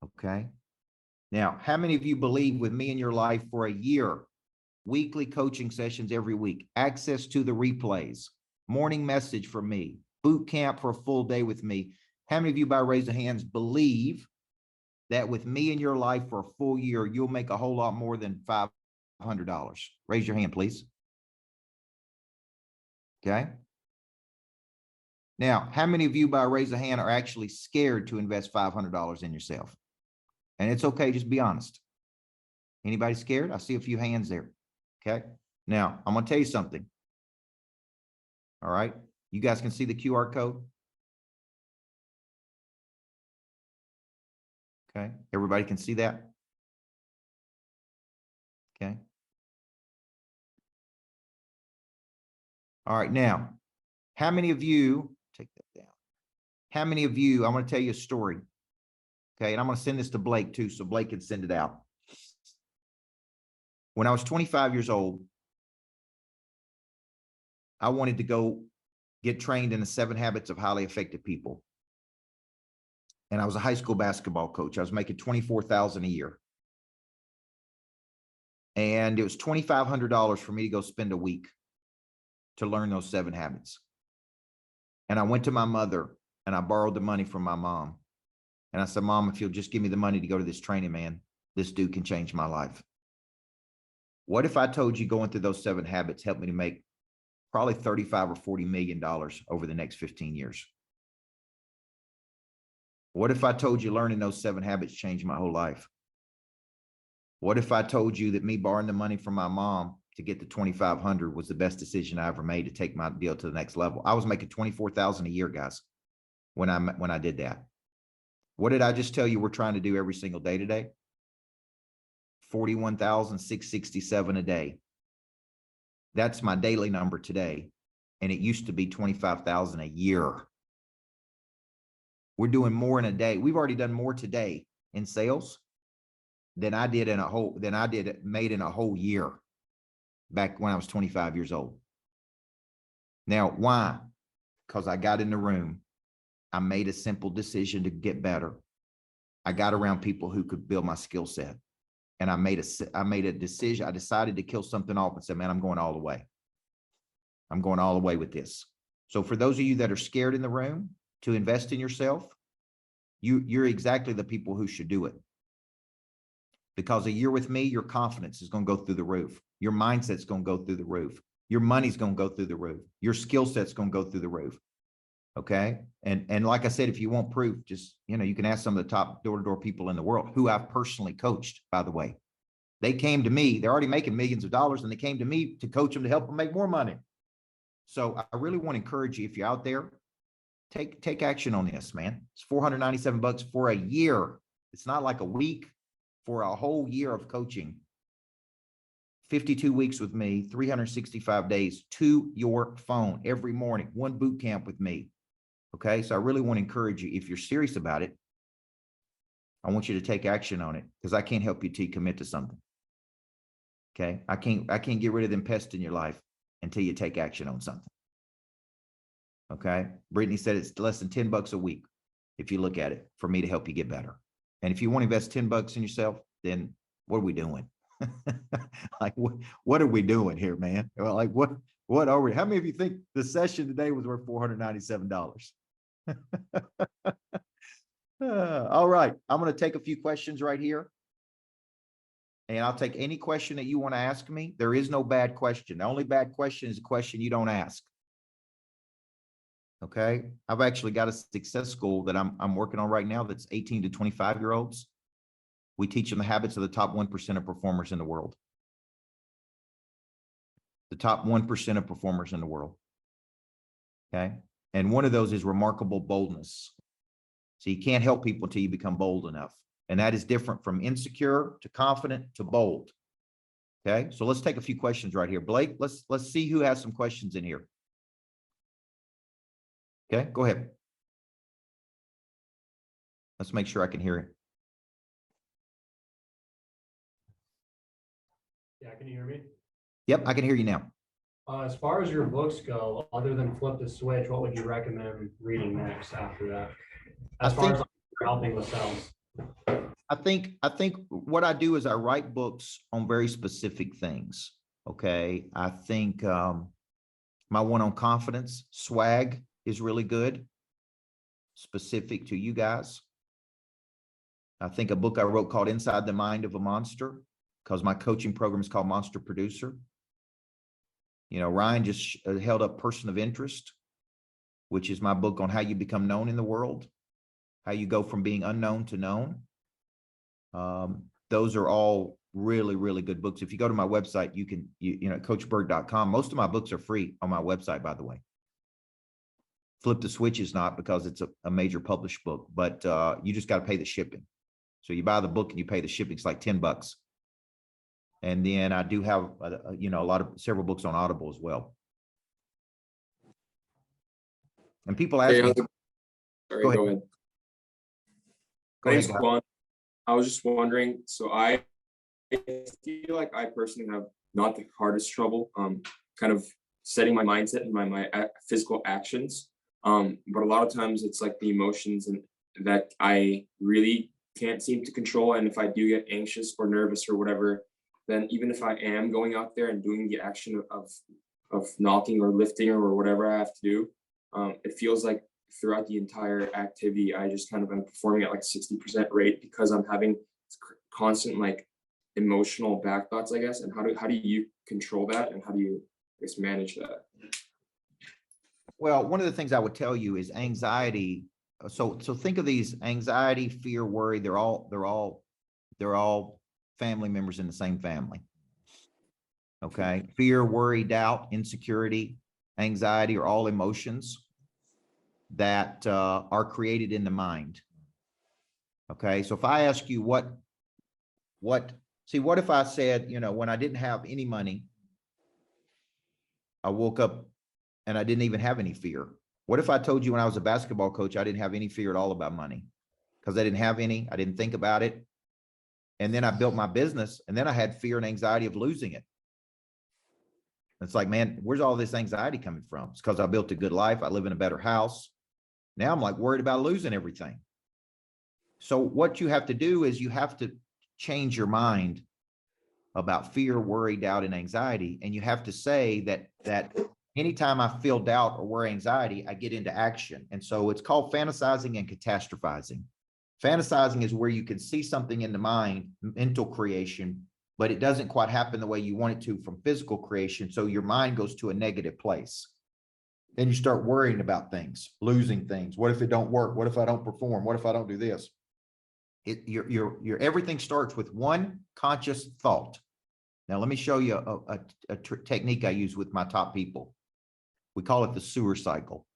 Okay. Now, how many of you believe with me in your life for a year, weekly coaching sessions every week, access to the replays, morning message from me, boot camp for a full day with me? How many of you by raise of hands believe that with me in your life for a full year, you'll make a whole lot more than $500? Raise your hand, please. Okay. Now, how many of you by raise of hand are actually scared to invest $500 in yourself? And it's okay, just be honest. Anybody scared? I see a few hands there. Okay. Now, I'm going to tell you something. All right. You guys can see the QR code. Okay. Everybody can see that. Okay. All right. Now, how many of you, take that down. How many of you, I'm going to tell you a story. Okay. And I'm going to send this to Blake too, so Blake can send it out. When I was 25 years old, I wanted to go get trained in the 7 Habits of Highly Effective People. And I was a high school basketball coach. I was making $24,000 a year. And it was $2,500 for me to go spend a week to learn those 7 habits. And I went to my mother and I borrowed the money from my mom. And I said, Mom, if you'll just give me the money to go to this training, man, this dude can change my life. What if I told you going through those 7 habits helped me to make probably $35 or $40 million over the next 15 years? What if I told you learning those 7 habits changed my whole life? What if I told you that me borrowing the money from my mom to get the $2,500 was the best decision I ever made to take my deal to the next level? I was making $24,000 a year, guys, when I did that. What did I just tell you we're trying to do every single day today? 41,667 a day. That's my daily number today. And it used to be 25,000 a year. We're doing more in a day. We've already done more today in sales than I did made in a whole year back when I was 25 years old. Now, why? Because I got in the room. I made a simple decision to get better. I got around people who could build my skill set. And I made a decision. I decided to kill something off and said, man, I'm going all the way. I'm going all the way with this. So for those of you that are scared in the room to invest in yourself, you're exactly the people who should do it. Because a year with me, your confidence is going to go through the roof. Your mindset's going to go through the roof. Your money's going to go through the roof. Your skill set's going to go through the roof. Okay. And like I said, if you want proof, just, you can ask some of the top door-to-door people in the world who I've personally coached, by the way. They came to me, they're already making millions of dollars, and they came to me to coach them to help them make more money. So I really want to encourage you, if you're out there, take action on this, man. It's $497 for a year. It's not like a week, for a whole year of coaching. 52 weeks with me, 365 days to your phone every morning, 1 boot camp with me. Okay. So I really want to encourage you, if you're serious about it, I want you to take action on it, because I can't help you till you commit to something. Okay. I can't get rid of them pests in your life until you take action on something. Okay. Brittany said it's less than $10 a week if you look at it, for me to help you get better. And if you want to invest $10 in yourself, then what are we doing? Like, what are we doing here, man? Like, what are we? How many of you think the session today was worth $497? All right. I'm going to take a few questions right here. And I'll take any question that you want to ask me. There is no bad question. The only bad question is a question you don't ask. Okay. I've actually got a success school that I'm working on right now that's 18 to 25-year-olds. We teach them the habits of the top 1% of performers in the world. The top 1% of performers in the world. Okay. And one of those is remarkable boldness. So you can't help people until you become bold enough. And that is different from insecure to confident to bold. Okay, so let's take a few questions right here. Blake, let's see who has some questions in here. Okay, go ahead. Let's make sure I can hear it. Yeah, can you hear me? Yep, I can hear you now. As far as your books go, other than Flip the Switch, what would you recommend reading next after that? As far as helping with sales. I think what I do is I write books on very specific things. Okay. I think my one on confidence, swag, is really good, specific to you guys. I think a book I wrote called Inside the Mind of a Monster, because my coaching program is called Monster Producer. You know, Ryan just held up Person of Interest, which is my book on how you become known in the world, how you go from being unknown to known. Those are all really, really good books. If you go to my website, you can, coachburt.com. Most of my books are free on my website, by the way. Flip the Switch is not, because it's a major published book, but you just got to pay the shipping. So you buy the book and you pay the shipping. It's like $10. And then I do have, several books on Audible as well. And people ask me. Sorry, go ahead. Thanks, Quan. I was just wondering, so I feel like I personally have not the hardest trouble kind of setting my mindset and my physical actions. But a lot of times it's like the emotions and that I really can't seem to control. And if I do get anxious or nervous or whatever, then even if I am going out there and doing the action of knocking or lifting or whatever I have to do, it feels like throughout the entire activity, I just kind of am performing at like 60% rate because I'm having constant like emotional back thoughts, I guess. And how do you control that, and how do you, I guess, manage that? Well, one of the things I would tell you is anxiety. So think of these: anxiety, fear, worry. They're all family members in the same family. Okay. Fear, worry, doubt, insecurity, anxiety are all emotions that are created in the mind. Okay. So if I ask you what if I said, when I didn't have any money, I woke up and I didn't even have any fear. What if I told you when I was a basketball coach, I didn't have any fear at all about money, because I didn't have any, I didn't think about it. And then I built my business, and then I had fear and anxiety of losing it. It's like, man, where's all this anxiety coming from? It's because I built a good life. I live in a better house. Now I'm like worried about losing everything. So what you have to do is you have to change your mind about fear, worry, doubt, and anxiety. And you have to say that anytime I feel doubt or worry, anxiety, I get into action. And so it's called fantasizing and catastrophizing. Fantasizing is where you can see something in the mind, mental creation, but it doesn't quite happen the way you want it to from physical creation. So your mind goes to a negative place. Then you start worrying about things, losing things. What if it don't work? What if I don't perform? What if I don't do this? Your everything starts with one conscious thought. Now, let me show you a technique I use with my top people. We call it the sewer cycle.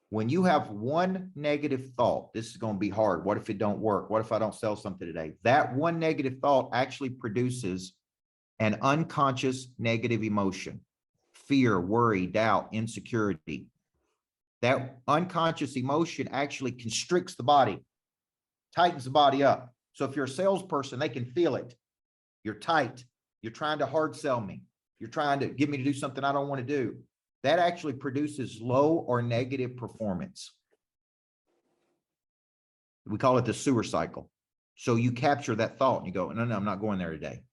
When you have one negative thought, this is going to be hard. What if it don't work? What if I don't sell something today? That one negative thought actually produces an unconscious negative emotion: fear, worry, doubt, insecurity. That unconscious emotion actually constricts the body, tightens the body up. So if you're a salesperson, they can feel it. You're tight. You're trying to hard sell me. You're trying to get me to do something I don't want to do. That actually produces low or negative performance. We call it the sewer cycle. So you capture that thought and you go, no, I'm not going there today.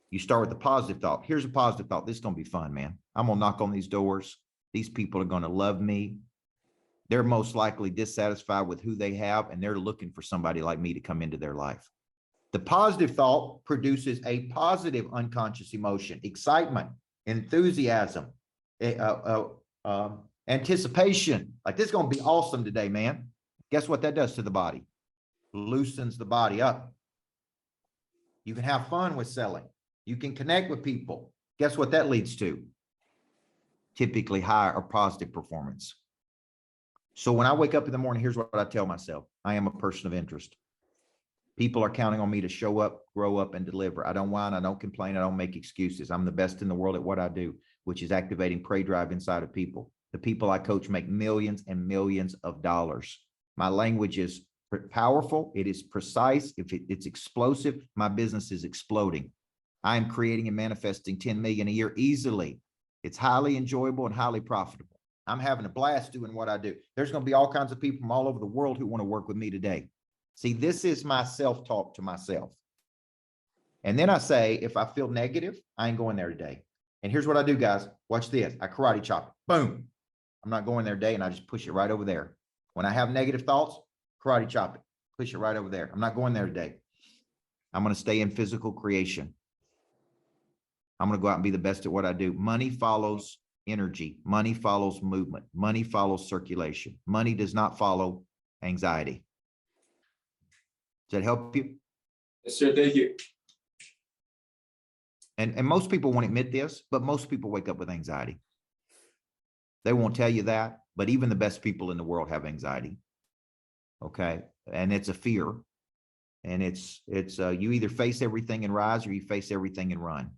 You start with a positive thought. Here's a positive thought. This is going to be fun, man. I'm going to knock on these doors. These people are going to love me. They're most likely dissatisfied with who they have, and they're looking for somebody like me to come into their life. The positive thought produces a positive unconscious emotion: excitement, enthusiasm, anticipation. Like, this is going to be awesome today, man. Guess what that does to the body? Loosens the body up. You can have fun with selling. You can connect with people. Guess what that leads to? Typically higher or positive performance. So when I wake up in the morning, here's what I tell myself: I am a person of interest. People are counting on me to show up, grow up, and deliver. I don't whine. I don't complain. I don't make excuses. I'm the best in the world at what I do, which is activating prey drive inside of people. The people I coach make millions and millions of dollars. My language is powerful. It is precise. If it's explosive, my business is exploding. I am creating and manifesting 10 million a year easily. It's highly enjoyable and highly profitable. I'm having a blast doing what I do. There's going to be all kinds of people from all over the world who want to work with me today. See, this is my self-talk to myself. And then I say, if I feel negative, I ain't going there today. And here's what I do, guys. Watch this. I karate chop it. Boom. I'm not going there today, and I just push it right over there. When I have negative thoughts, karate chop it. Push it right over there. I'm not going there today. I'm going to stay in physical creation. I'm going to go out and be the best at what I do. Money follows energy. Money follows movement. Money follows circulation. Money does not follow anxiety. Does that help you? Yes, sir. Thank you. And most people won't admit this, but most people wake up with anxiety. They won't tell you that, but even the best people in the world have anxiety. Okay. And it's a fear. And it's you either face everything and rise, or you face everything and run.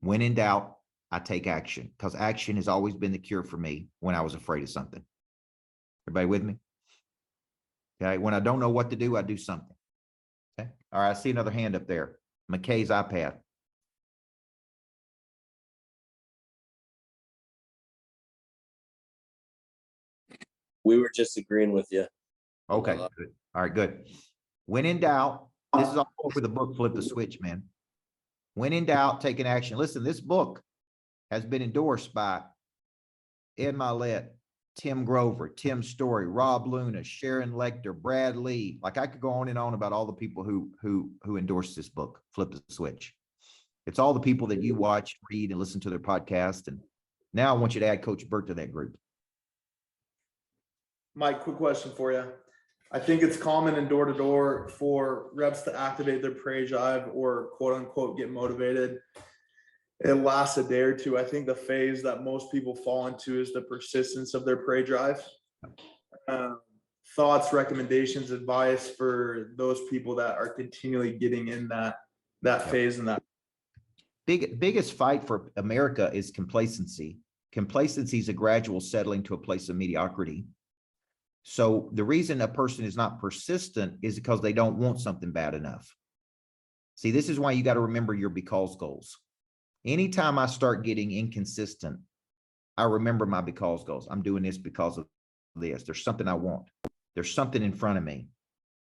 When in doubt, I take action, because action has always been the cure for me when I was afraid of something. Everybody with me? Okay. When I don't know what to do, I do something. Okay. All right. I see another hand up there. McKay's iPad. We were just agreeing with you. Okay. Good. All right. Good. When in doubt, this is all over the book, Flip the Switch, man. When in doubt, take an action. Listen, this book has been endorsed by Ed Milet, Tim Grover, Tim Story, Rob Luna, Sharon Lecter, Brad Lee. Like, I could go on and on about all the people who endorsed this book, Flip the Switch. It's all the people that you watch, read, and listen to their podcast. And now I want you to add Coach Burt to that group. Mike, quick question for you. I think it's common in door-to-door for reps to activate their prey drive or quote unquote get motivated. It lasts a day or two. I think the phase that most people fall into is the persistence of their prey drive. Thoughts, recommendations, advice for those people that are continually getting in that phase and that. Biggest fight for America is complacency. Complacency is a gradual settling to a place of mediocrity. So the reason a person is not persistent is because they don't want something bad enough. See, this is why you got to remember your because goals. Anytime I start getting inconsistent, I remember my because goals. I'm doing this because of this. There's something I want. There's something in front of me.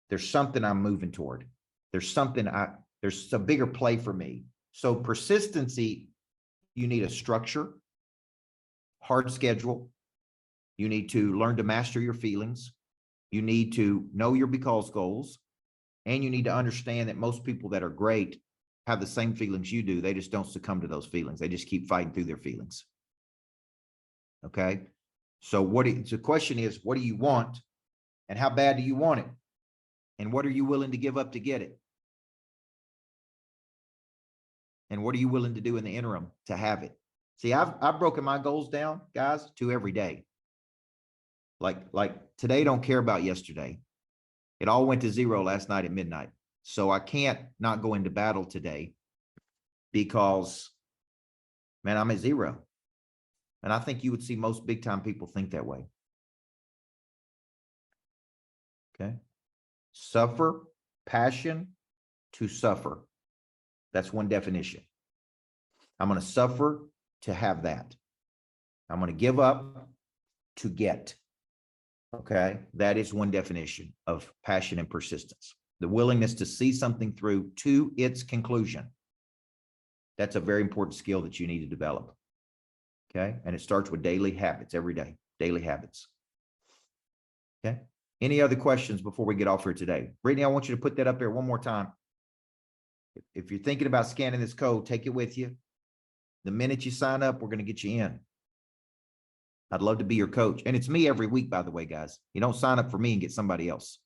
There's something I'm moving toward. There's a bigger play for me. So persistency, you need a structure, hard schedule. You need to learn to master your feelings. You need to know your because goals. And you need to understand that most people that are great have the same feelings you do. They just don't succumb to those feelings. They just keep fighting through their feelings. Okay. So the question is, what do you want? And how bad do you want it? And what are you willing to give up to get it? And what are you willing to do in the interim to have it? See, I've broken my goals down, guys, to every day. Like today don't care about yesterday. It all went to zero last night at midnight. So I can't not go into battle today because, man, I'm at zero. And I think you would see most big time people think that way. Okay. Suffer, passion to suffer. That's one definition. I'm going to suffer to have that. I'm going to give up to get. Okay. That is one definition of passion and persistence. The willingness to see something through to its conclusion. That's a very important skill that you need to develop. Okay. And it starts with daily habits every day, daily habits. Okay. Any other questions before we get off here today? Brittany, I want you to put that up there one more time. If you're thinking about scanning this code, take it with you. The minute you sign up, we're going to get you in. I'd love to be your coach. And it's me every week, by the way, guys. You don't sign up for me and get somebody else.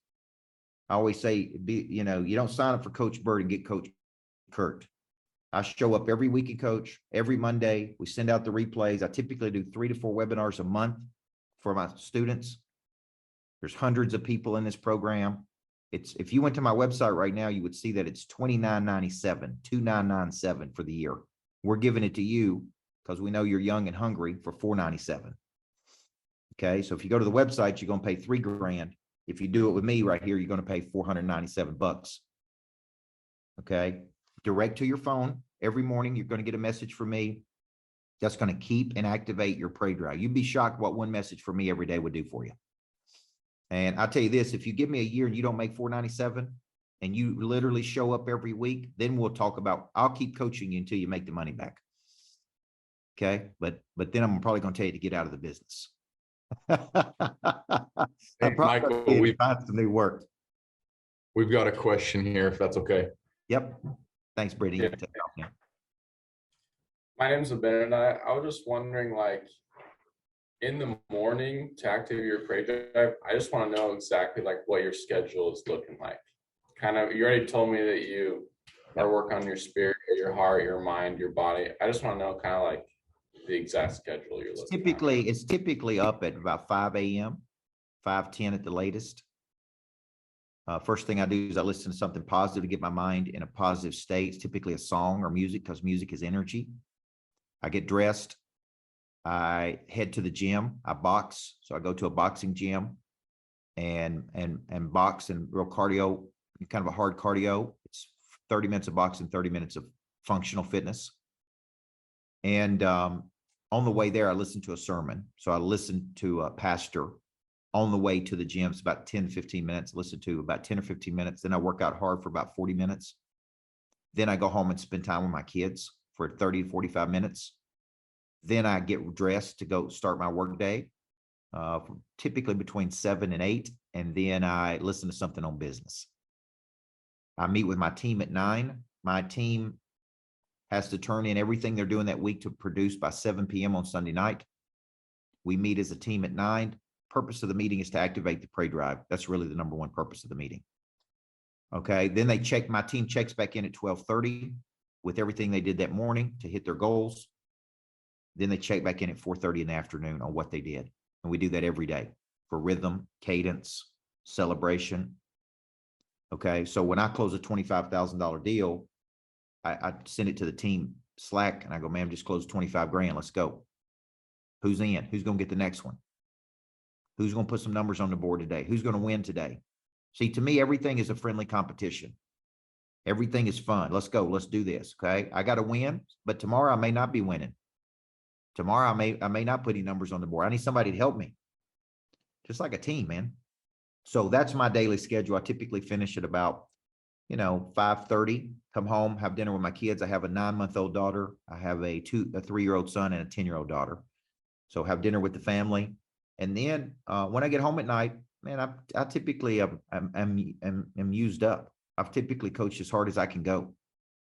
I always say, you don't sign up for Coach Burt and get Coach Kurt. I show up every week and coach every Monday. We send out the replays. I typically do 3 to 4 webinars a month for my students. There's hundreds of people in this program. It's, if you went to my website right now, you would see that it's $29.97, $29.97 for the year. We're giving it to you because we know you're young and hungry for $497. Okay, so if you go to the website, you're going to pay $3,000. If you do it with me right here, you're going to pay $497. Okay, direct to your phone. Every morning, you're going to get a message from me. That's going to keep and activate your prey drive. You'd be shocked what one message from me every day would do for you. And I'll tell you this, if you give me a year and you don't make $497 and you literally show up every week, then we'll talk about, I'll keep coaching you until you make the money back. Okay. But then I'm probably going to tell you to get out of the business. Hey, Michael, we've find some new work. got a question here, if that's okay. Yep. Thanks, Brittany. Yeah. My name's Abinadai. I was just wondering, like, in the morning to activate your prey drive, I just want to know exactly like what your schedule is looking like. Kind of, you already told me that you are working on your spirit, your heart, your mind, your body. I just want to know kind of like the exact schedule you're looking at. It's typically up at about 5 a.m., 5:10 at the latest. First thing I do is I listen to something positive to get my mind in a positive state. It's typically a song or music because music is energy. I get dressed. I head to the gym. I box. So I go to a boxing gym and box and real cardio, kind of a hard cardio. It's 30 minutes of boxing, 30 minutes of functional fitness. And on the way there, I listen to a sermon. So I listen to a pastor on the way to the gym. It's about 10, 15 minutes, listen to about 10 or 15 minutes. Then I work out hard for about 40 minutes. Then I go home and spend time with my kids for 30 to 45 minutes. Then I get dressed to go start my work day, typically between 7 and 8. And then I listen to something on business. I meet with my team at 9. My team has to turn in everything they're doing that week to produce by 7 p.m. on Sunday night. We meet as a team at 9. Purpose of the meeting is to activate the prey drive. That's really the number one purpose of the meeting. Okay. Then my team checks back in at 12:30 with everything they did that morning to hit their goals. Then they check back in at 4:30 in the afternoon on what they did. And we do that every day for rhythm, cadence, celebration. Okay. So when I close a $25,000 deal, I send it to the team Slack and I go, man, just closed 25 grand. Let's go. Who's in? Who's going to get the next one? Who's going to put some numbers on the board today? Who's going to win today? See, to me, everything is a friendly competition. Everything is fun. Let's go. Let's do this. Okay. I got to win, but tomorrow I may not be winning. Tomorrow I may not put any numbers on the board. I need somebody to help me. Just like a team, man. So that's my daily schedule. I typically finish at about, 5:30, come home, have dinner with my kids. I have a 9-month-old daughter. I have a 3-year-old son and a 10-year-old daughter. So have dinner with the family. And then when I get home at night, man, I typically am used up. I've typically coached as hard as I can go.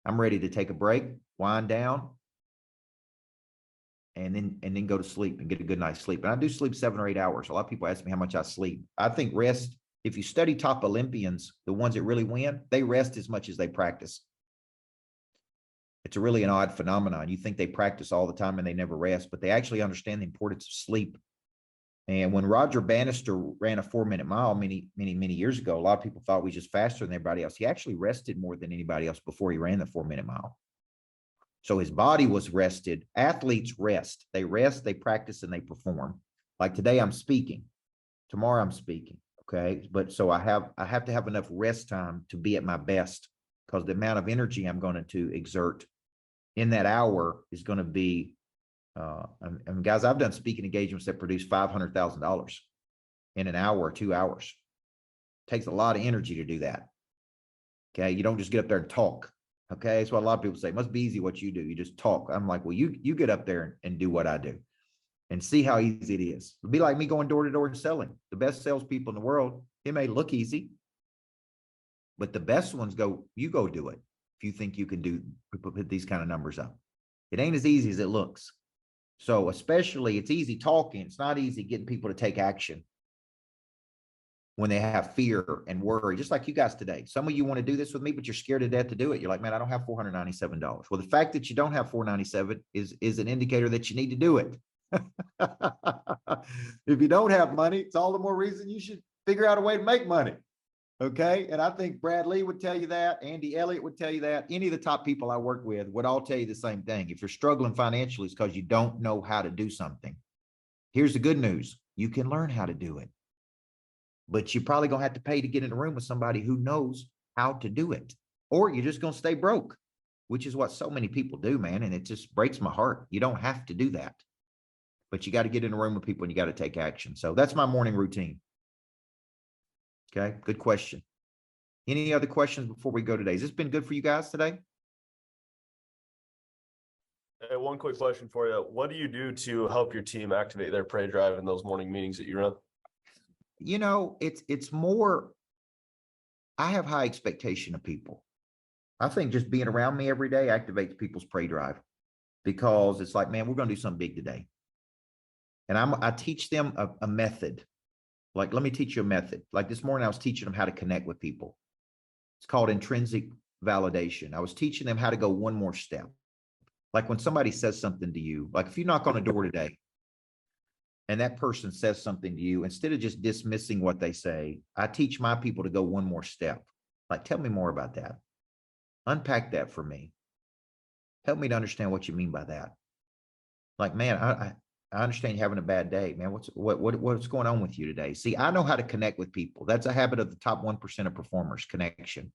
I'm ready to take a break, wind down, and then go to sleep and get a good night's sleep. And I do sleep 7 or 8 hours. A lot of people ask me how much I sleep. I think rest, if you study top Olympians, the ones that really win, they rest as much as they practice. It's really an odd phenomenon. You think they practice all the time and they never rest, but they actually understand the importance of sleep. And when Roger Bannister ran a 4-minute mile many years ago, a lot of people thought he was just faster than everybody else. He actually rested more than anybody else before he ran the 4-minute mile. So his body was rested. Athletes rest. They rest, they practice, and they perform. Like today, I'm speaking. Tomorrow, I'm speaking. Okay. But so I have to have enough rest time to be at my best, because the amount of energy I'm going to exert in that hour is going to be, and guys, I've done speaking engagements that produce $500,000 in an hour or 2 hours. It takes a lot of energy to do that. Okay. You don't just get up there and talk. Okay. That's what a lot of people say. It must be easy what you do. You just talk. I'm like, well, you get up there and do what I do and see how easy it is. It'd be like me going door to door and selling. The best salespeople in the world, it may look easy, but the best ones you go do it. If you think you can put these kind of numbers up, it ain't as easy as it looks. So especially it's easy talking. It's not easy getting people to take action when they have fear and worry, just like you guys today. Some of you want to do this with me, but you're scared to death to do it. You're like, man, I don't have $497. Well, the fact that you don't have $497 is an indicator that you need to do it. If you don't have money, it's all the more reason you should figure out a way to make money. Okay. And I think Brad Lee would tell you that. Andy Elliott would tell you that. Any of the top people I work with would all tell you the same thing. If you're struggling financially, it's because you don't know how to do something. Here's the good news. You can learn how to do it, but you're probably going to have to pay to get in a room with somebody who knows how to do it, or you're just going to stay broke, which is what so many people do, man. And it just breaks my heart. You don't have to do that, but you got to get in a room with people and you got to take action. So that's my morning routine. Okay. Good question. Any other questions before we go today? Has this been good for you guys today? Hey, one quick question for you. What do you do to help your team activate their prey drive in those morning meetings that you run? You know, it's more, I have high expectation of people. I think just being around me every day activates people's prey drive, because it's like, man, we're going to do something big today. And I teach them a method. Like, let me teach you a method. Like this morning, I was teaching them how to connect with people. It's called intrinsic validation. I was teaching them how to go one more step. Like when somebody says something to you, like if you knock on a door today and that person says something to you, instead of just dismissing what they say, I teach my people to go one more step. Like, tell me more about that. Unpack that for me. Help me to understand what you mean by that. Like, man, I understand you're having a bad day, man. What's going on with you today? See, I know how to connect with people. That's a habit of the top 1% of performers, connection.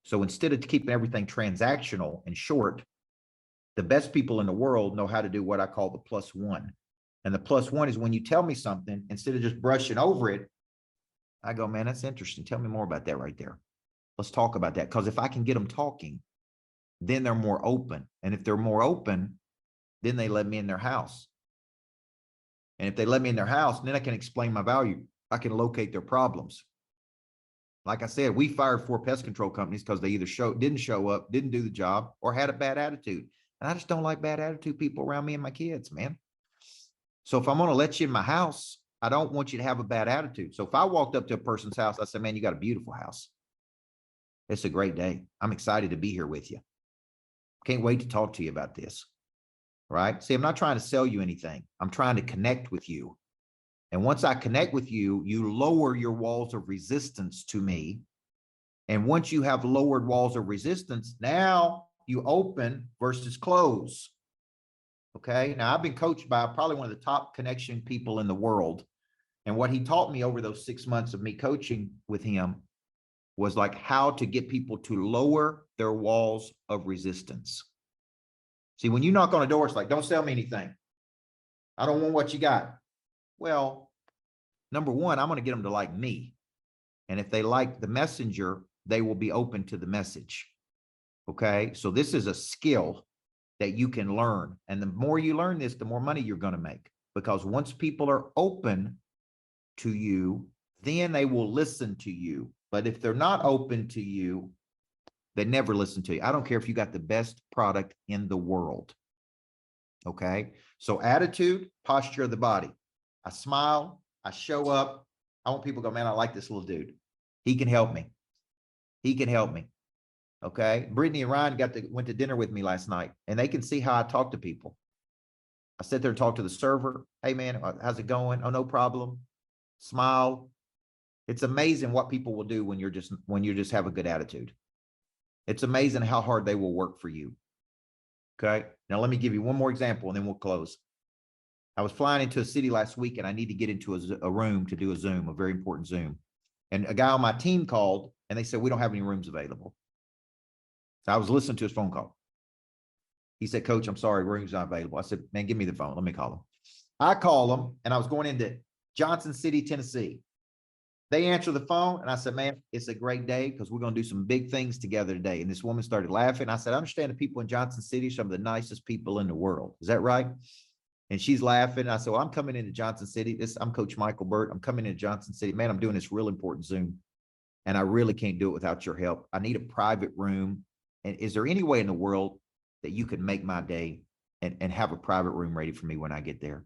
So instead of keeping everything transactional and short, the best people in the world know how to do what I call the +1. And the +1 is when you tell me something, instead of just brushing over it, I go, man, that's interesting. Tell me more about that right there. Let's talk about that. Because if I can get them talking, then they're more open. And if they're more open, then they let me in their house. And if they let me in their house, then I can explain my value. I can locate their problems. Like I said, we fired 4 pest control companies because they either didn't show up, didn't do the job, or had a bad attitude. And I just don't like bad attitude people around me and my kids, man. So if I'm going to let you in my house, I don't want you to have a bad attitude. So if I walked up to a person's house, I said, man, you got a beautiful house. It's a great day. I'm excited to be here with you. Can't wait to talk to you about this. Right? See, I'm not trying to sell you anything. I'm trying to connect with you. And once I connect with you, you lower your walls of resistance to me. And once you have lowered walls of resistance, now you open versus close. Okay. Now I've been coached by probably one of the top connection people in the world. And what he taught me over those 6 months of me coaching with him was like how to get people to lower their walls of resistance. See, when you knock on a door, it's like, don't sell me anything. I don't want what you got. Well, number one, I'm going to get them to like me. And if they like the messenger, they will be open to the message. Okay. So this is a skill that you can learn. And the more you learn this, the more money you're going to make. Because once people are open to you, then they will listen to you. But if they're not open to you, they never listen to you. I don't care if you got the best product in the world. Okay. So attitude, posture of the body. I smile, I show up. I want people to go, man, I like this little dude. He can help me. He can help me. Okay. Brittany and Ryan went to dinner with me last night, and they can see how I talk to people. I sit there and talk to the server. Hey man, how's it going? Oh, no problem. Smile. It's amazing what people will do when you just have a good attitude. It's amazing how hard they will work for you. Okay. Now let me give you one more example and then we'll close. I was flying into a city last week and I need to get into a room to do a Zoom, a very important Zoom. And a guy on my team called and they said, we don't have any rooms available. So I was listening to his phone call. He said, Coach, I'm sorry, rooms not available. I said, man, give me the phone. Let me call him. I call him and I was going into Johnson City, Tennessee. They answer the phone and I said, man, it's a great day because we're going to do some big things together today. And this woman started laughing. I said, I understand the people in Johnson City are some of the nicest people in the world. Is that right? And she's laughing. I said, well, I'm coming into Johnson City. I'm Coach Micheal Burt. I'm coming into Johnson City. Man, I'm doing this real important Zoom. And I really can't do it without your help. I need a private room. And is there any way in the world that you could make my day and have a private room ready for me when I get there?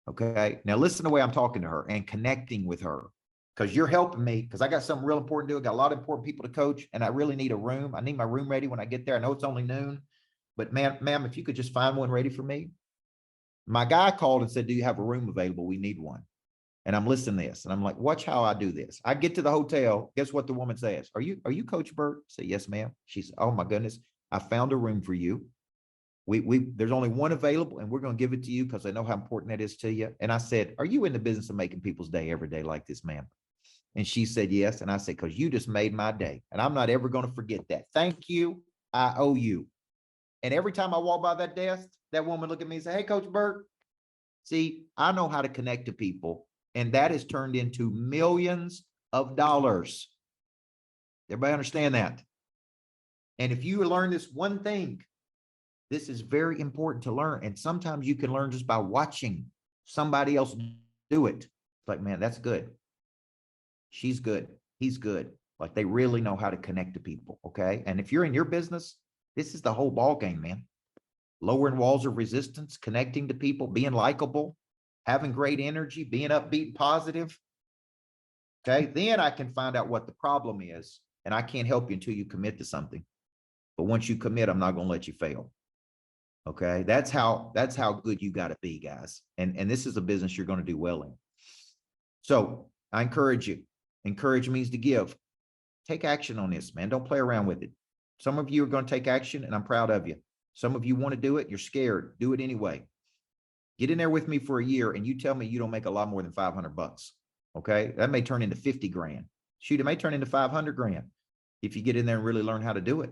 Okay. Now listen to the way I'm talking to her and connecting with her. Because you're helping me, because I got something real important to do. I got a lot of important people to coach, and I really need a room. I need my room ready when I get there. I know it's only noon, but ma'am, if you could just find one ready for me. My guy called and said, do you have a room available? We need one. And I'm listening to this and I'm like, watch how I do this. I get to the hotel. Guess what the woman says? Are you Coach Burt? I say, yes, ma'am. She said, oh my goodness, I found a room for you. There's only one available and we're going to give it to you because I know how important that is to you. And I said, are you in the business of making people's day every day like this, ma'am? And she said, yes. And I said, because you just made my day. And I'm not ever going to forget that. Thank you. I owe you. And every time I walk by that desk, that woman look at me and say, hey, Coach Burt. See, I know how to connect to people. And that has turned into millions of dollars. Everybody understand that? And if you learn this one thing, this is very important to learn. And sometimes you can learn just by watching somebody else do it. It's like, man, that's good. She's good. He's good. Like they really know how to connect to people. Okay. And if you're in your business, this is the whole ball game, man. Lowering walls of resistance, connecting to people, being likable, having great energy, being upbeat, positive. Okay. Then I can find out what the problem is. And I can't help you until you commit to something. But once you commit, I'm not going to let you fail. Okay. That's how good you got to be, guys. And this is a business you're going to do well in. So I encourage you. Encourage means to give. Take action on this, man. Don't play around with it. Some of you are going to take action and I'm proud of you. Some of you want to do it. You're scared. Do it anyway. Get in there with me for a year and you tell me you don't make a lot more than $500. Okay. That may turn into 50 grand. Shoot, it may turn into 500 grand if you get in there and really learn how to do it,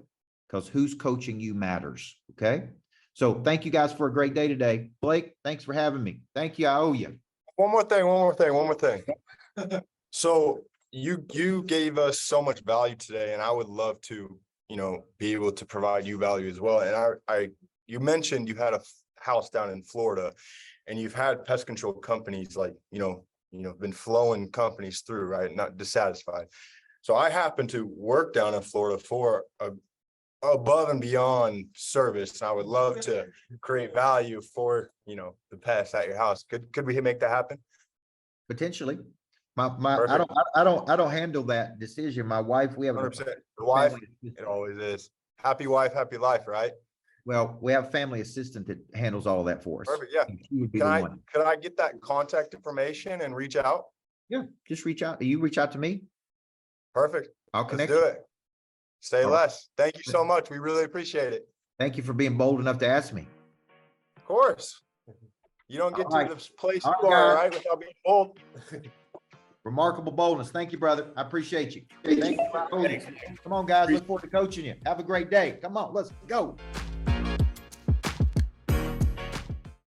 because who's coaching you matters. Okay. So thank you guys for a great day today. Blake, thanks for having me. Thank you. I owe you. One more thing. So you gave us so much value today, and I would love to, be able to provide you value as well. And you mentioned you had a house down in Florida, and you've had pest control companies like, been flowing companies through, right? Not dissatisfied. So I happen to work down in Florida for a above and beyond service. I would love to create value for, the pests at your house. Could we make that happen? Potentially. I don't handle that decision. My wife, we have 100%. The wife, it always is. Happy wife, happy life, right? Well, we have a family assistant that handles all of that for us. Perfect. Yeah. She would be the one. Could I get that contact information and reach out? Yeah, just reach out. You reach out to me. Perfect. I'll connect. Let's do it. Stay All less. Thank you so much. We really appreciate it. Thank you for being bold enough to ask me. Of course. You don't get All right. to this place All you right, are, guys. right, without being bold. Remarkable boldness. Thank you, brother. I appreciate you. Thank you. Come on, guys. Look forward to coaching you. Have a great day. Come on, let's go.